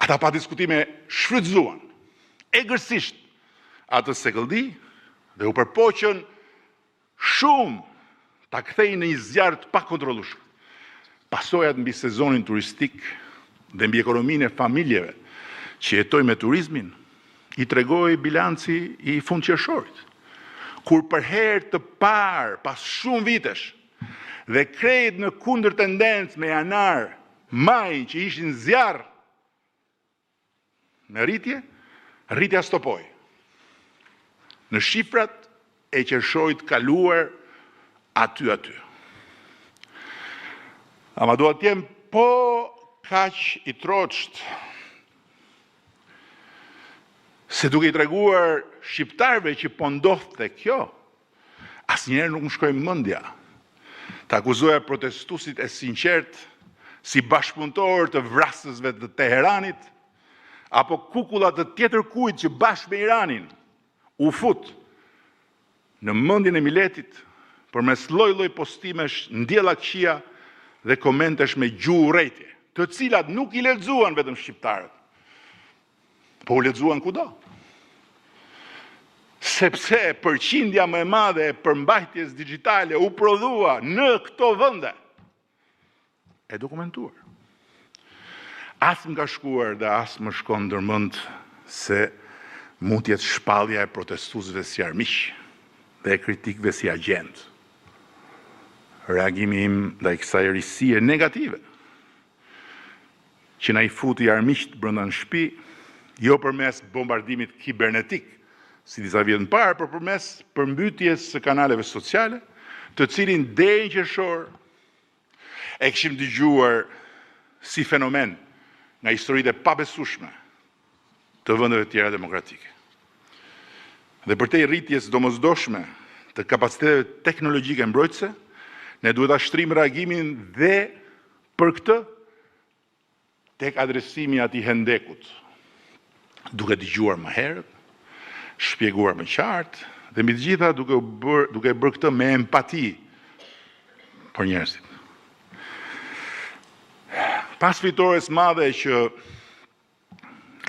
Speaker 1: Ata pa diskutime shfrytzuan egërsisht atë sekëldi dhe u përpoqën shumë ta kthejnë në një zjarr të pakontrollueshëm. Pasojat mbi sezonin turistik dhe mbi ekonominë e familjeve që jetojnë me turizmin i tregoi bilanci i fundqershorit, kur për herë të parë pas shumë vitesh dhe krejt në kundër tendencë me janar, maj që ishin zjarr në rritje, rritja stopoi. Në shifrat e qershorit kaluar aty. Ama dua të jem po kaq i troçt se duke i treguar shqiptarëve që po ndodhte kjo, asnjëherë nuk më shkoi mendja të akuzoja protestuesit e sinqert si bashkëpunëtor të vrasësve të Teheranit, apo kukullat të tjetër kujt që bashkë me Iranin u fut në mendjen e miletit përmes lloj-lloj postimesh, ndjellakëqija dhe komentesh me gjuhë urrëtie, të cilat nuk i lexuan vetëm shqiptarët, po u lexuan kudo. Sepse përqindja më e madhe e përmbajtjes digjitale u prodhua në këto vende. E dokumentuar. As më ka shkuar dhe as më shkon ndërmend se mund të jetë shpallja e protestuesve si armiq dhe e kritikëve si agent. Reagimi im ndaj kësaj risie negative që na I futi armiqt brenda në shtëpi, jo përmes bombardimit kibernetik, si disa vjet më parë, por përmes përmbytjes së kanaleve sociale, të cilin deri në qershor e kishim dëgjuar si fenomen nga historitë e pabesueshme të vendeve tjera demokratike. Dhe për te rritjes domosdoshme të kapaciteteve teknologjike mbrojtëse, ne duhet ta shtrim reagimin dhe për këtë tek adresimi atij hendekut, duke dëgjuar më herët, shpjeguar më qartë, dhe mbi të gjitha duke bërë këtë me empati për njerëzit. Pas fitores madhe që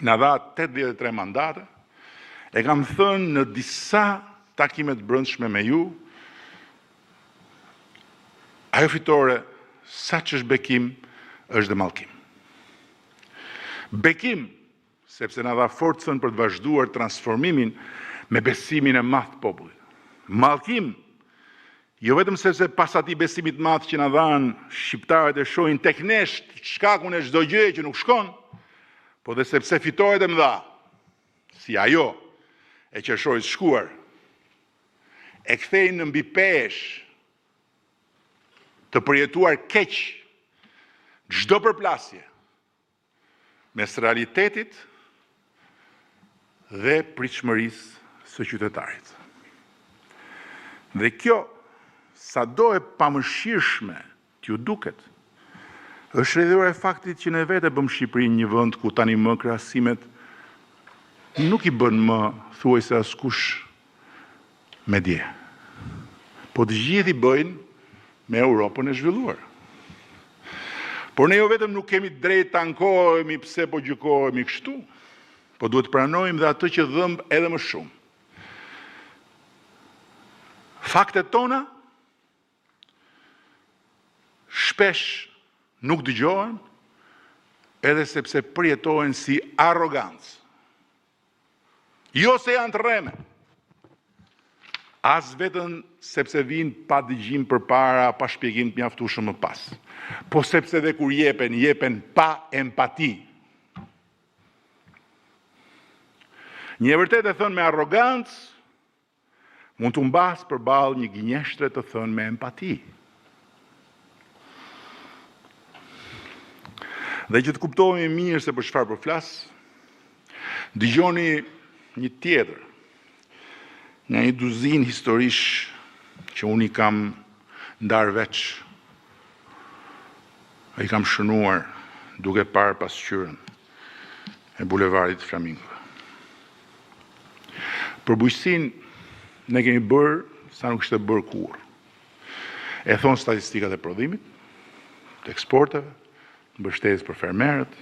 Speaker 1: na dha 83 mandate, e kam thënë në disa takime të brendshme me ju, ajo fitore, sa që është bekim, është dhe mallkim. Bekim, sepse na dha forcën për të vazhduar transformimin me besimin e madh të popullit. Mallkim, jo vetëm sepse pas atij besimit të madh që na dhanë shqiptarët e shohin tek ne shkakun e çdo gjëje që nuk shkon, po dhe sepse fitoret e mëdha, si ajo e qershorit të shkuar, e kthejnë në mbi pesh të përjetuar keq çdo përplasje mes realitetit dhe pritshmërisë së qytetarit. Dhe kjo, sado e pamëshirshme t'ju duket, është rrjedhore e faktit që ne vetë bëm Shqipërinë një vend ku tani më krahasimet nuk I bën më thuajse askush me dje. Po të gjithë I bëjnë me Europën e zhvilluar. Por ne jo vetëm nuk kemi drejt të ankohemi pse po gjykohemi kështu, po duhet pranojmë dhe atë që dhëmb edhe më shumë. Faktet tona shpesh nuk dëgjohen, edhe sepse përjetohen si arrogancë. Jo se janë të rreme, as vetëm sepse vinë pa dëgjim përpara, pa shpjegim të mjaftueshëm më pas, po sepse dhe kur jepen pa empati. Një e vërtet e thënë me arrogancë, mund të mbas përballë një gënjeshtre të thënë me empati. Dhe që të kuptohemi mirë se për çfarë po flas, dëgjoni një tjetër nga një duzinë historish që unë I kam ndarë veç, I kam shënuar duke parë pasqyrën e bulevardit Flamingo. Për bujqësinë ne kemi bërë sa nuk ishte bërë kurrë. E thonë statistikat e prodhimit, të eksporteve, mbështetjes për fermerët,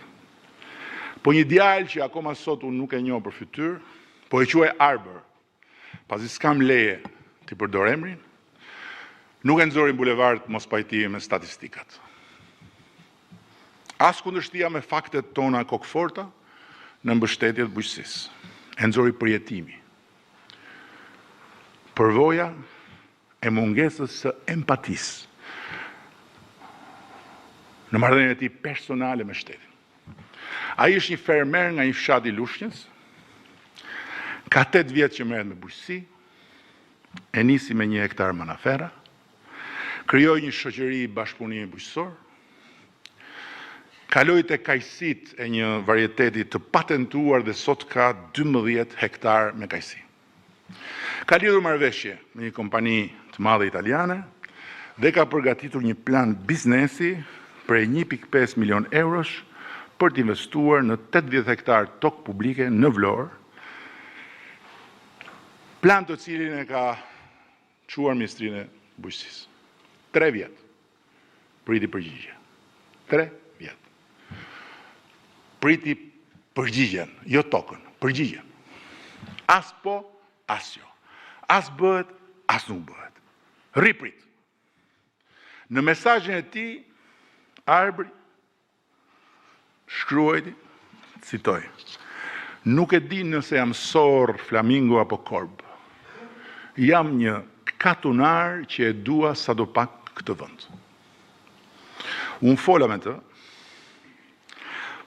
Speaker 1: po një djalë që akoma sot unë nuk e njoh për fytyrë, po e quaj Arbër, pasi s'kam leje t'i përdor emrin, nuk e nxori bulevard mos pajtimi me statistikat. As kundërshtia me faktet tona kokëforta në mbështetje të bujqësisë. E nxori përjetimi. Përvoja e mungesës së empatisë në marrëdhënien e tij personale me shtetin. Ai është një fermer nga një fshat I Lushnjës, ka 8 vjet që merret me bujqësi, e nisi me 1 hektar manafera, krijoi një shoqëri bashkëpunimi bujqësor, kaloi te kajsit e një varieteti të patentuar dhe sot ka 12 hektar me kajsi. Ka lidhur marrëveshje me një kompani të madhe italiane dhe ka përgatitur një plan biznesi për 1.5 milion eurosh për të investuar në 80 hektar tokë publike në Vlorë, plan të cilin e ka quar Ministrinë e Bujqësisë. 3 vjet. Priti përgjigje. 3 vjet. Priti përgjigjen, jo tokën, përgjigjen. As po, as jo. As bëhet, as nuk bëhet. Riprit. Në mesazhin e tij, Arbri shkruajti, citoj, nuk e di nëse jam sorr, flamingo apo korb. Jam një katunar që e dua sadopak këtë vend. Unë fola me të,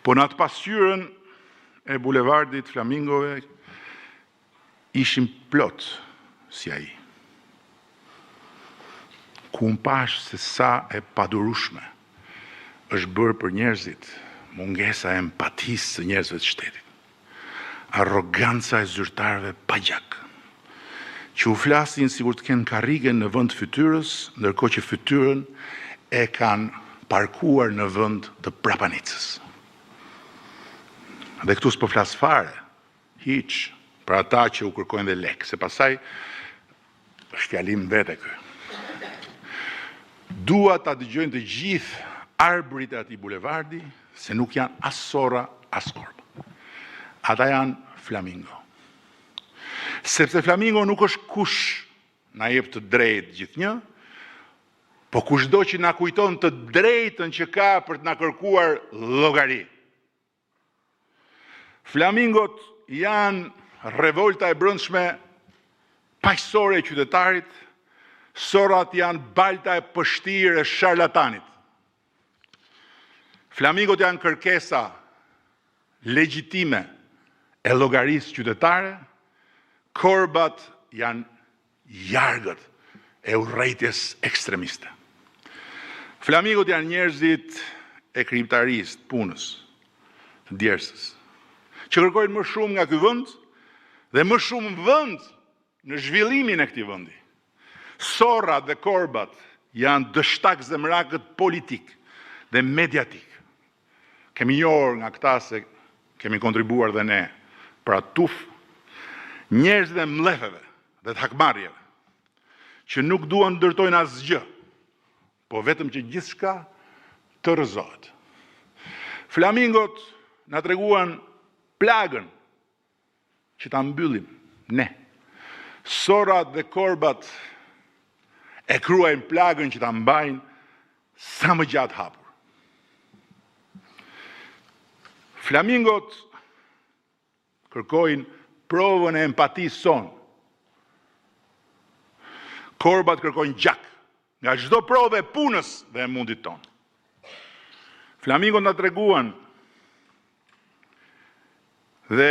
Speaker 1: Po në atë pasqyrën e bulevardit Flamingove ishim plot si ai. Ku unë pash se sa e padurushme është bërë për njerëzit mungesa e empatisë së njerëzve të shtetit. Arroganca e zyrtarëve pa gjak, që u flasin sikur të kenë karrige në vend fytyrës, ndërkohë që fytyrën e kanë parkuar në vend të prapanicës. Dhe këtu s'po flas fare, hiç, për ata që u kërkojnë dhe lek, se pasaj është fjalim vete ky. Dua ta dëgjojnë të gjithë arbërit e atij bulevardi, se nuk janë as Sora, as Korba. Ata janë Flamingo. Sepse Flamingo nuk është kush na jep të drejtë gjithnjë, po kushdo që na kujton të drejtën që ka për të na kërkuar llogari. Flamingot janë revolta e brendshme paqësore e qytetarit, Sorat janë balta e pështirë e sharlatanit. Flamingot janë kërkesa legjitime e llogarisë qytetare, Korbat janë jargët e urrejtjes ekstremiste. Flamingot janë njerëzit e krijimtarisë, punës, të djersës, që kërkojnë më shumë nga ky vend dhe më shumë vend në zhvillimin e këtij vendi. Sorrat dhe Korbat janë dështak zemrakët politik dhe mediatik. Kemi njohur nga këta se kemi kontribuar dhe ne pra tuf njerëz dhe mlefeve dhe të hakmarrjeve, që nuk duan ndërtojnë asgjë, po vetëm që gjithçka të rrëzohet. Flamingot na treguan plagën që ta mbyllim ne. Sorat dhe Korbat e kruajnë plagën që ta mbajnë sa më gjatë hapur. Flamingot kërkojnë provën e empatisë sonë. Korbat kërkojnë gjak nga çdo provë e punës dhe e mundit tonë. Flamingot na treguan dhe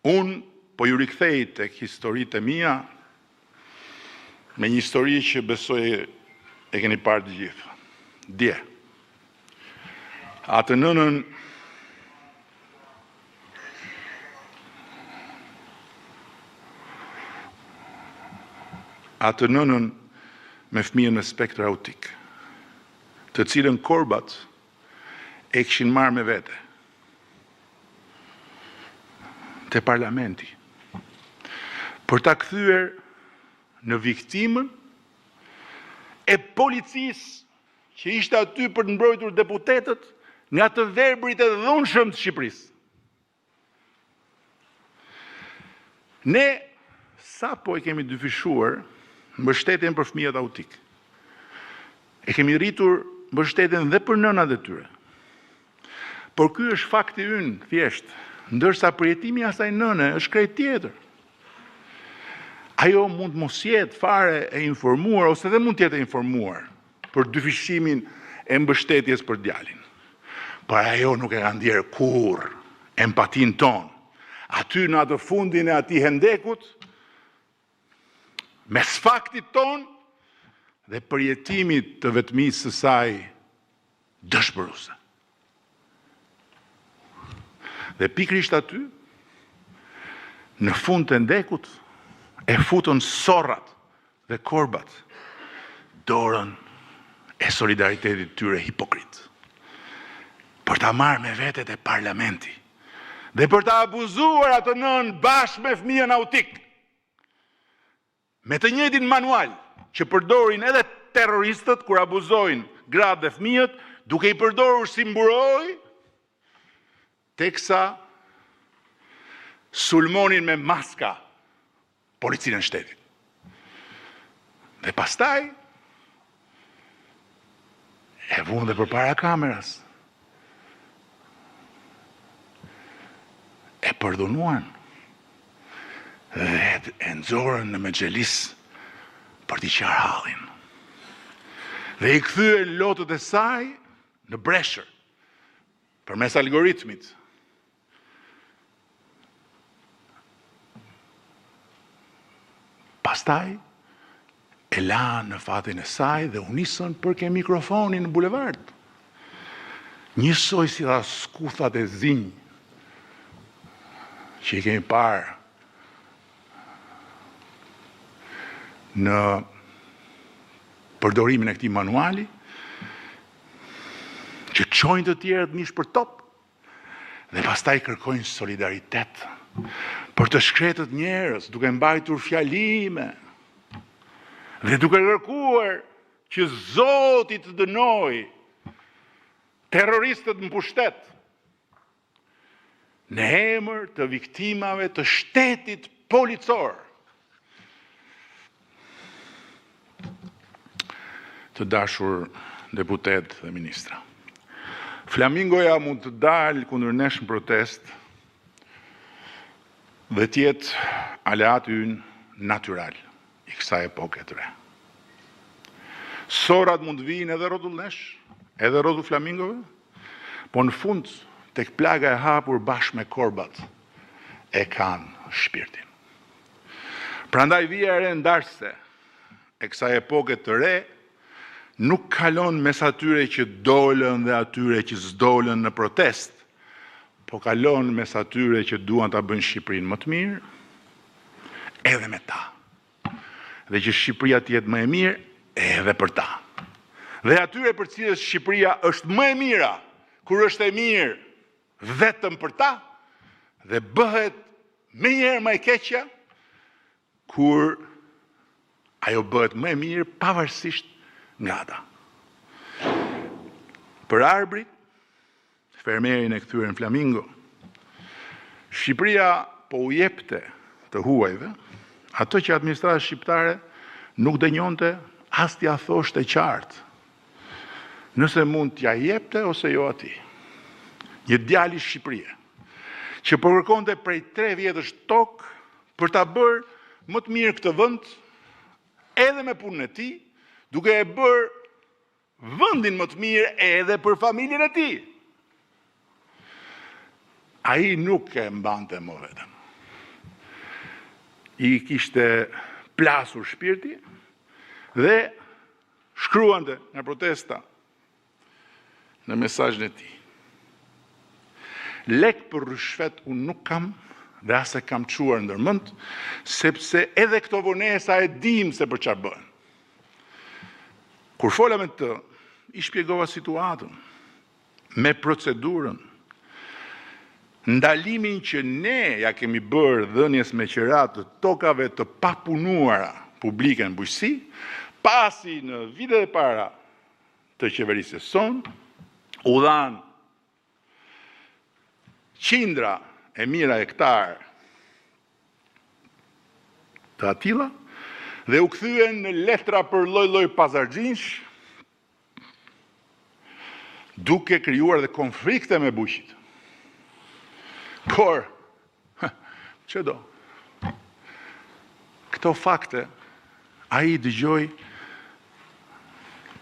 Speaker 1: unë po ju rikthej tek historitë e mia me një histori që besoj e keni parë të gjithë. Dje. Atë nënën me fëmijën me spektër autik, të cilën Korbat e kishin marrë me vete te parlamenti për ta kthyer në viktimën e policisë që ishte aty për të mbrojtur deputetët nga të verbrit e dhunshëm të Shqipërisë. Ne sapo e kemi dyfishuar mbështetjen për fëmijët autik. E kemi rritur mbështetjen dhe për nënat e tyre. Por ky është fakti ynë, thjesht, ndërsa përjetimi i asaj nëne është krejt tjetër. Ajo mund mos jetë fare e informuar, ose dhe mund tjetë e informuar për dyfishimin e mbështetjes për djalin. Por ajo nuk e ka ndjerë kur empatin tonë. Aty në atë fundin e atij hendekut, mes faktit tonë dhe përjetimit të vetmisë së saj dëshpëruese. Dhe pikrisht aty, në fund të ndekut, e futën Sorrat dhe Korbat dorën e solidaritetit tyre hipokrit, për ta marrë me vete te parlamenti dhe për ta abuzuar atë nën bashkë me fëmijën autik, me të njëjtin manual që përdorin edhe terroristët kur abuzojnë gratë dhe fëmijët, duke i përdorur si mburoj, teksa sulmonin me maska policinë e shtetit. Dhe pastaj e vunë dhe përpara kameras. E përdunuan dhe e nxorën në mexhelis për t'i qarë hallin. Dhe i kthyen lotët e saj në breshër, përmes algoritmit. Pastaj, e la në fatin e saj dhe u nisën për ke mikrofonin në bulevard. Njësoj si dha skuthat e zinj që i kemi parë në përdorimin e këtij manuali, që çojnë të tjerët mish për top dhe pastaj kërkojnë solidaritet për të shkretët njerëz, duke mbajtur fjalime dhe duke kërkuar që Zoti të dënoj terroristët në pushtet në emër të viktimave të shtetit policor. Të dashur deputet dhe ministra, flamingoja mund të dalë kundër nesh në protest dhe tjetë aleat ynë natyral i kësaj epoke të re. Sorat mund vinë edhe rrotull nesh, edhe rrotull flamingove, po në fund tek plaga e hapur bashkë me korbat e kanë shpirtin. Prandaj vija e re ndarse e kësaj epoke të re nuk kalon mes atyre që dolën dhe atyre që s'dolën në protest, po kalon mes atyre që duan ta bëjnë Shqipërinë më të mirë, edhe me ta. Dhe që Shqipëria të jetë më e mirë, edhe për ta. Dhe atyre për cilës Shqipëria është më e mira, kur është e mirë vetëm për ta, dhe bëhet më njëherë më e keqja, kur ajo bëhet më e mirë pavarësisht nga ata. Për arbrit, fermerin e kthyer në flamingo, Shqipëria po u jepte të huajve ato që administrata shqiptare nuk dënjonte as t'ia thoshte qartë. Nëse mund t'ja jepte ose jo atij. Një djalë i Shqipërisë që po kërkonte prej 3 vjetësh tokë për ta bërë më të mirë këtë vend, edhe me punën e tij, duke e bërë vendin më të mirë edhe për familjen e tij. Ai nuk e mbante më vetëm. I kishte plasur shpirti dhe shkruante në protesta në mesazhin e tij. Lek për rishfet unë nuk kam dhe as e kam çuar ndërmend, sepse edhe këto vonesa e dim se për çfarë bëhen. Kur fola me të, i shpjegova situatën, me procedurën, ndalimin që ne ja kemi bërë dhënies me qerat të tokave të papunuara publike në bujqësi, pasi në vitet e para të qeverisë son, u dhanë qindra e mira hektar të atilla, dhe u kthyen në letra për lloj-lloj pazarxhinsh, duke krijuar dhe konflikte me bujqit. Por, çdo, këto fakte ai dëgjoi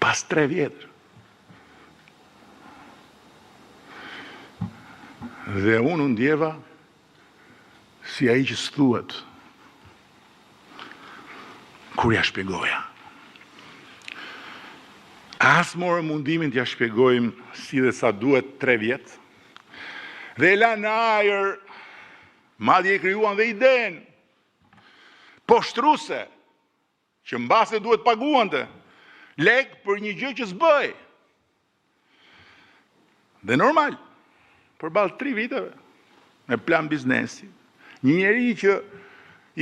Speaker 1: pas 3 vjetër. Dhe unë u ndjeva si ai që s'thuhet kur ja shpjegoja. As morë mundimin t'ja shpjegojmë si dhe sa duhet 3 vjetë, dhe la në ajër, madje e krijuan dhe idenë poshtruse, që mbase duhet paguante lek për një gjë që s'bëj. Dhe normal, përballë 3 viteve, me plan biznesi, një njeri që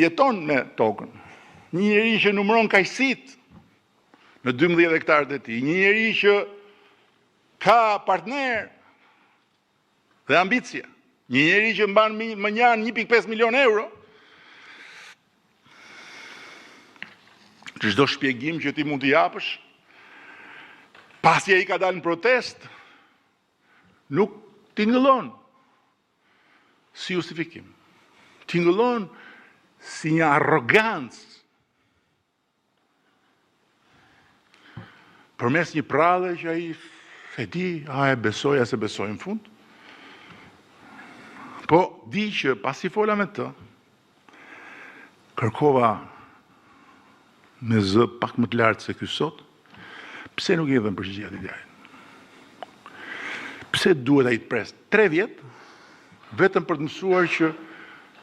Speaker 1: jeton me tokën, një njeri që numëron kajsit në 12 hektarët e tij, një njeri që ka partner dhe ambicie, një njeri që mban më njanë 1.5 milion euro, çdo shpjegim që ti mund t'i japësh, pasi ai ka dalë në protest, nuk tingëllon si justifikim. Tingëllon si një arrogancë përmes një prallë që ai E di, a e besoj, a se besoj në fund. Po, di që pasi fola me të, kërkova me zë pak më të lartë se ky sot, pse nuk i dhënë përgjigje atij djalë? Pse duhet ai të pres 3 vjet vetëm për të mësuar që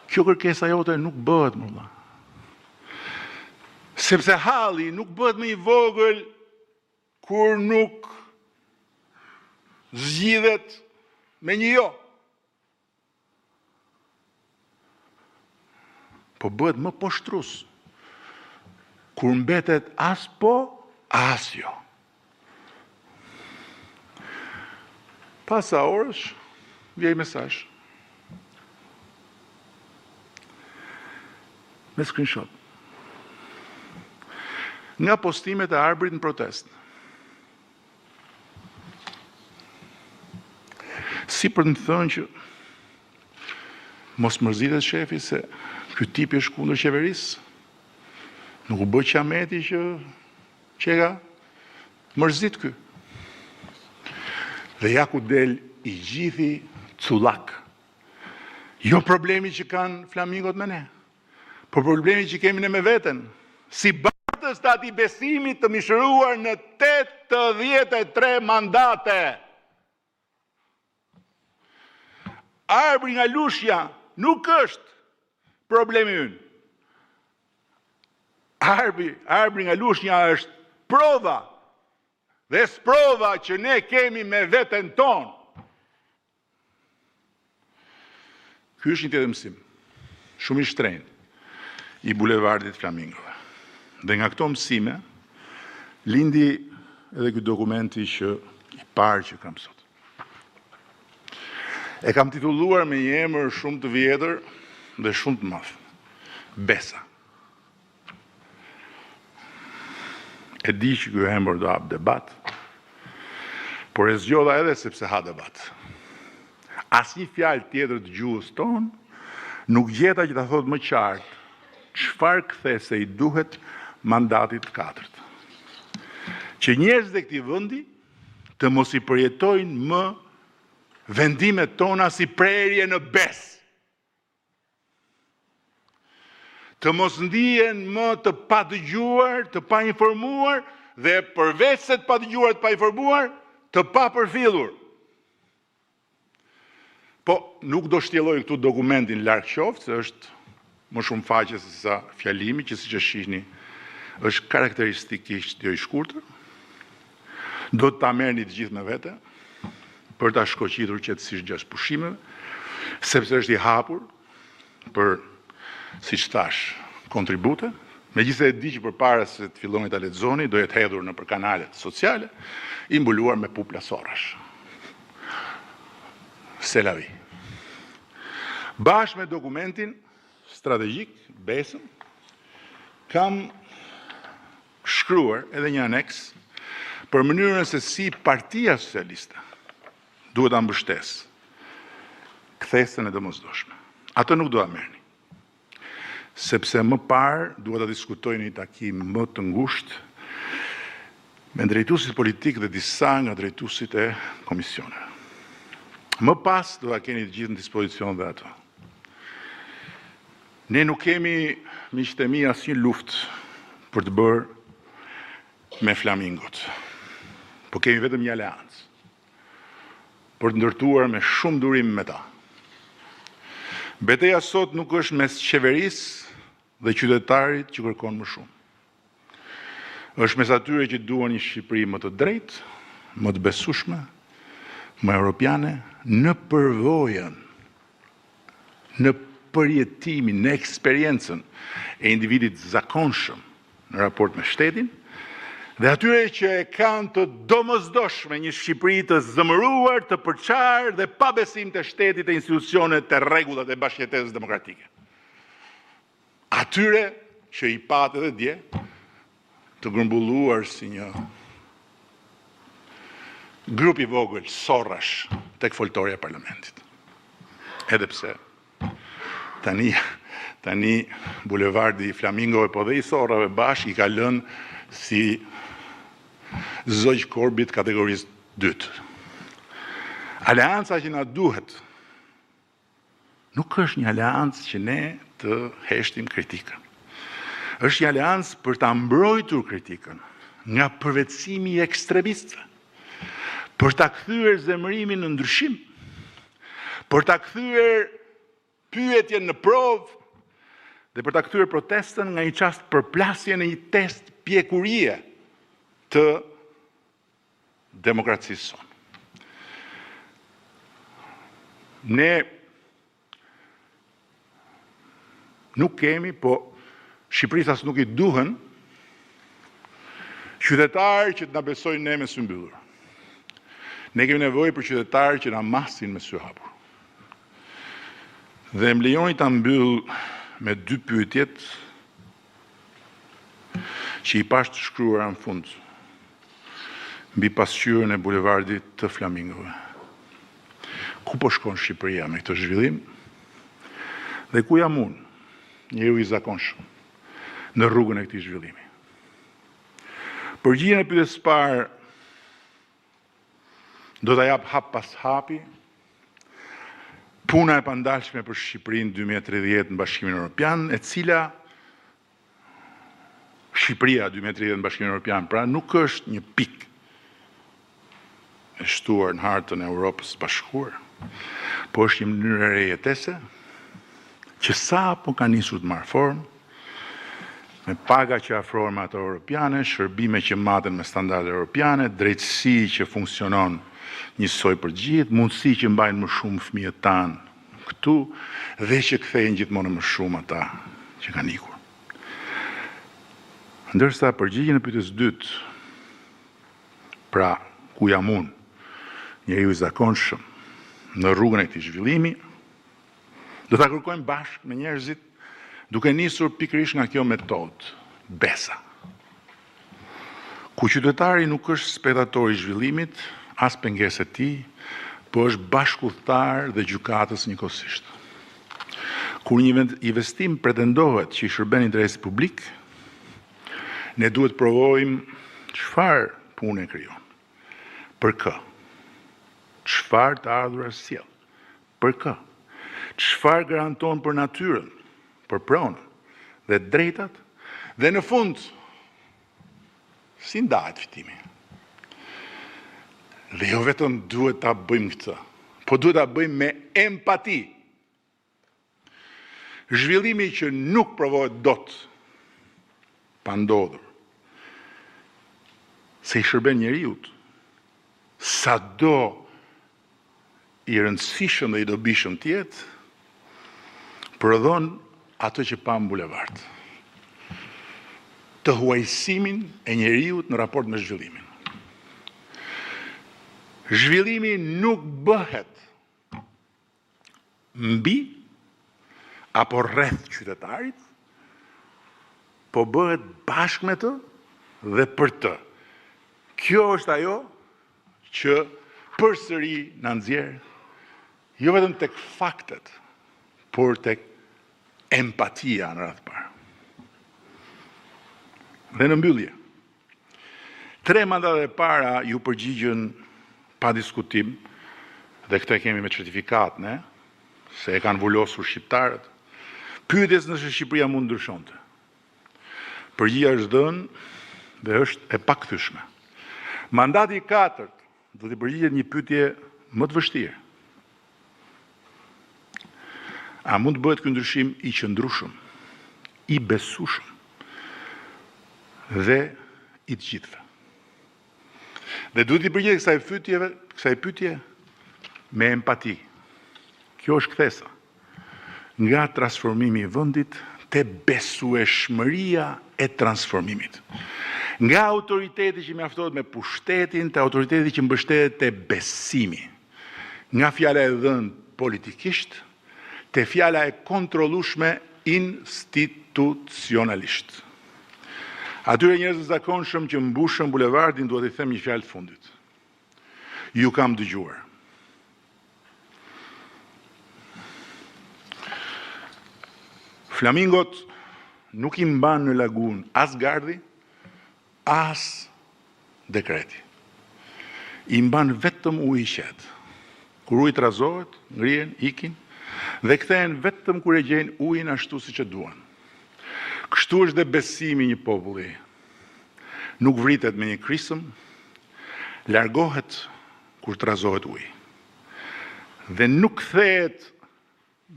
Speaker 1: kjo kërkesa jote nuk bëhet më vëlla. Sepse halli nuk bëhet më i vogël kur nuk zgjidhet me një jo. Po bëhet më poshtrues kur mbetet as po, as jo. Pas sa orësh, vjej mesazh. Me screenshot. Nga postimet e Arbërit në protest. Si për të më thënë që mos mërzitet shefi se ky tipi është kundër qeverisë, nuk u bë qameti që ka mërzit ky. Dhe ja ku del i gjithi cullak. Jo problemi që kanë flamingot me ne, por problemi që kemi ne me veten. Si bartës të ati besimit të mishëruar në 83 mandate. Arbëri nga Lushja nuk është problemi ynë. Arbëri nga Lushja është prova. Dhe sprova që ne kemi me veten tonë. Ky është një tjetër mësim, shumë i shtrenjtë, i bulevardit Flamingove. Dhe nga këto mësime, lindi edhe ky dokumenti i parë që kam sot. E kam titulluar me një emër shumë të vjetër dhe shumë të madh. Besa. E di që ky emër do hap debat, por e zgjodha edhe sepse ha debat. Asnjë fjalë tjetër të gjuhës tonë nuk gjeta që ta thot më qartë çfarë kthese i duhet mandatit 4. Që njerëzit e këtij vendi të mos i përjetojnë më vendimet tona si prerje në besë. Të mos ndihen më të padëgjuar, të painformuar dhe përveç se të padëgjuar, të painformuar, të papërfillur. Po nuk do shtjelloj këtu dokumentin larg qoftë, se është më shumë faqe se sa fjalimi, që siç e shihni është karakteristikisht jo i shkurtër. Do ta merrni të gjithë me vete për ta shkoqitur qetësisht gjatë pushimeve, sepse është i hapur për, siç thash, kontribute. Megjithëse e di që përpara se të filloni ta lexoni, do jetë hedhur nëpër kanalet sociale, i mbuluar me puplasorash. C'est la vie. Bashkë me dokumentin strategjik, besën, kam shkruar edhe një aneks për mënyrën se si Partia Socialiste duhet ta mbështesë kthesën e domosdoshme. Atë nuk do ta merrni. Sepse më parë duhet ta diskutoj në një takim më të ngushtë me drejtuesit politik dhe disa nga drejtuesit e komisioneve. Më pas do ta keni të gjithë në dispozicion dhe ato. Ne nuk kemi, miqtë e mi, asnjë luftë për të bërë me flamingot, po kemi vetëm një aleancë për të ndërtuar me shumë durim me ta. Betejë sot nuk është mes qeverisë dhe qytetarit që kërkon më shumë. Është mes atyre që duan një Shqipëri më të drejtë, më të besueshme, më europiane, në përvojën, në përjetimin, në eksperiencën e individit zakonshëm në raport me shtetin, dhe atyre që e kanë të domosdoshme një Shqipëri të zëmëruar, të përçarë dhe pa besim të shtetit e institucionet të rregullat e bashkëjetesës demokratike. Atyre që i patë edhe dje të grumbulluar si një grup i vogël sorrash tek foltorja e parlamentit. Edhe pse tani bulevardi i Flamingove po dhe i sorrave bashkë i ka lënë si zogj korbit kategorisë Dytë, aleanca që na duhet nuk është një aleancë që ne të heshtim kritikën. Është një aleancë për ta mbrojtur kritikën nga përvetësimi i ekstremistëve, për ta kthyer zemërimin në ndryshim, për ta kthyer pyetjen në provë dhe për ta kthyer protestën nga një çast përplasje në një test pjekurie të demokracisë sonë. Ne nuk kemi, po Shqipërisë as nuk i duhen qytetarë që të na besojnë ne me sy mbyllur. Ne kemi nevojë për qytetarë që na masin me sy hapur. Dhe më lejoni ta mbyll me 2 pyetjet që i pash të shkruara në fund mbi pasqyrën e bulevardit të Flamingove. Ku po shkon Shqipëria me këtë zhvillim? Dhe ku jam unë, njeriu i zakonshëm, në rrugën e këtij zhvillimi? Përgjigjen e pyetjes së parë do ta jap hap pas hapi. Puna e pandalshme për Shqipërinë 2030 në Bashkimin Evropian, e cila Shqipëria 2030 në Bashkimin Evropian, pra nuk është një pikë e shtuar në hartën e Europës së Bashkuar, po është një mënyrë e re jetese që sapo ka nisur të marrë formë, me paga që afrohen me ato europiane, shërbime që maten me standarde europiane, drejtësi që funksionon njësoj për gjithë, mundësi që mbajnë më shumë fëmijët tanë këtu dhe që kthejnë gjithmonë më shumë ata që kanë ikur. Ndërsa përgjigjen e pyetjes dytë, pra ku jam unë, njeriu i zakonshëm në rrugën e këtij zhvillimi, do ta kërkojmë bashkë me njerëzit, duke nisur pikërisht nga kjo metodë, besa. Ku qytetari nuk është spektator i zhvillimit, as pengesë e tij, po është bashkëudhëtar dhe gjykatës njëkohësisht. Kur një investim pretendohet që i shërben interesit publik, ne duhet provojmë çfarë punë krijon. Për kë? Çfarë të ardhurar sjell? Për kë? Çfarë garanton për natyrën, për pronën dhe drejtat, dhe në fund si ndahet fitimi. Dhe jo vetëm duhet ta bëjmë këtë, po duhet ta bëjmë me empati. Zhvillimi që nuk provohet dot pa ndodhur, se i shërben njeriut, sado i rëndësishëm dhe i dobishëm tjetë, prodhon ato që pa në bulevard. Të huajsimin e njeriut në raport me zhvillimin. Zhvillimi nuk bëhet mbi apo rreth qytetarit, po bëhet bashkë me të dhe për të. Kjo është ajo që përsëri na nxjerr jo vetëm tek faktet, por tek empatia në radhë parë. Dhe në mbyllje, 3 mandatet e para ju përgjigjen pa diskutim, dhe këtë kemi me certifikat, ne, se e kanë vullosur shqiptarët, pyetjes nëse Shqipëria mund ndryshonte. Përgjigja është dhënë dhe është e pakthyeshme. Mandati i 4 do të përgjigjet një pyetje më të vështirë. A mund të bëhet ky ndryshim i qëndrueshëm, i besueshëm dhe i të gjithëve? Dhe duhet i përgjigjet kësaj pyetje me empati. Kjo është kthesa nga transformimi i vendit te besueshmëria e transformimit. Nga autoriteti që mjaftohet me pushtetin te autoriteti që mbështetet te besimi. Nga fjala e dhënë politikisht te fjala e kontrollueshme institucionalisht. Atyre njerëzve zakonshëm që mbushën bulevardin duhet i them një fjalë të fundit. Ju kam dëgjuar. Flamingot nuk i mban në lagun as gardi, as dekreti. i mban vetëm uji i qetë. Kur uji trazohet, ngrihen, ikin dhe kthehen vetëm kur e gjejnë ujin ashtu siç e duan. Kështu është dhe besimi i një populli. Nuk vritet me një krisëm, largohet kur trazohet uji. Dhe nuk kthehet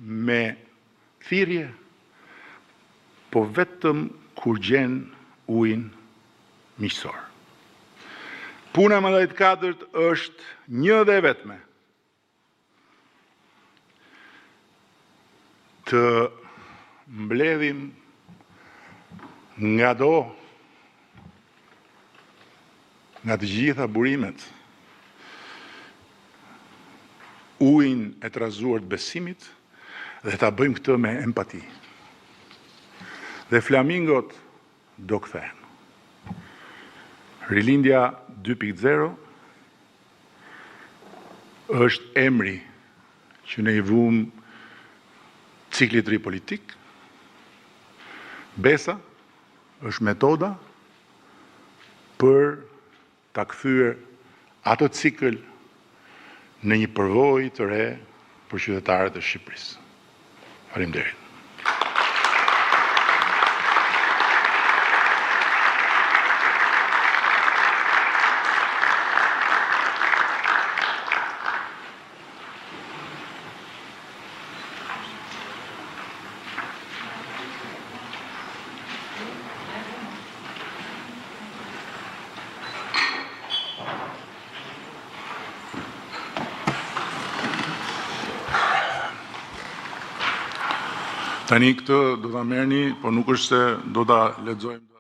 Speaker 1: me thirrje, po vetëm kur gjen ujin miqësor. Puna më e katërt është një dhe vetme. Të mbledhim nga të gjitha burimet, ujin e trazuar të besimit dhe ta bëjmë këtë me empati. Dhe flamingot do kthehen. Rilindja 2.0 është emri që ne i vum ciklit ri politik. Besa është metoda për ta kthyer atë cikël në një përvojë të re për qytetarët e Shqipërisë. Faleminderit. Tani këtë do ta merrni, por nuk është se do ta lexojmë.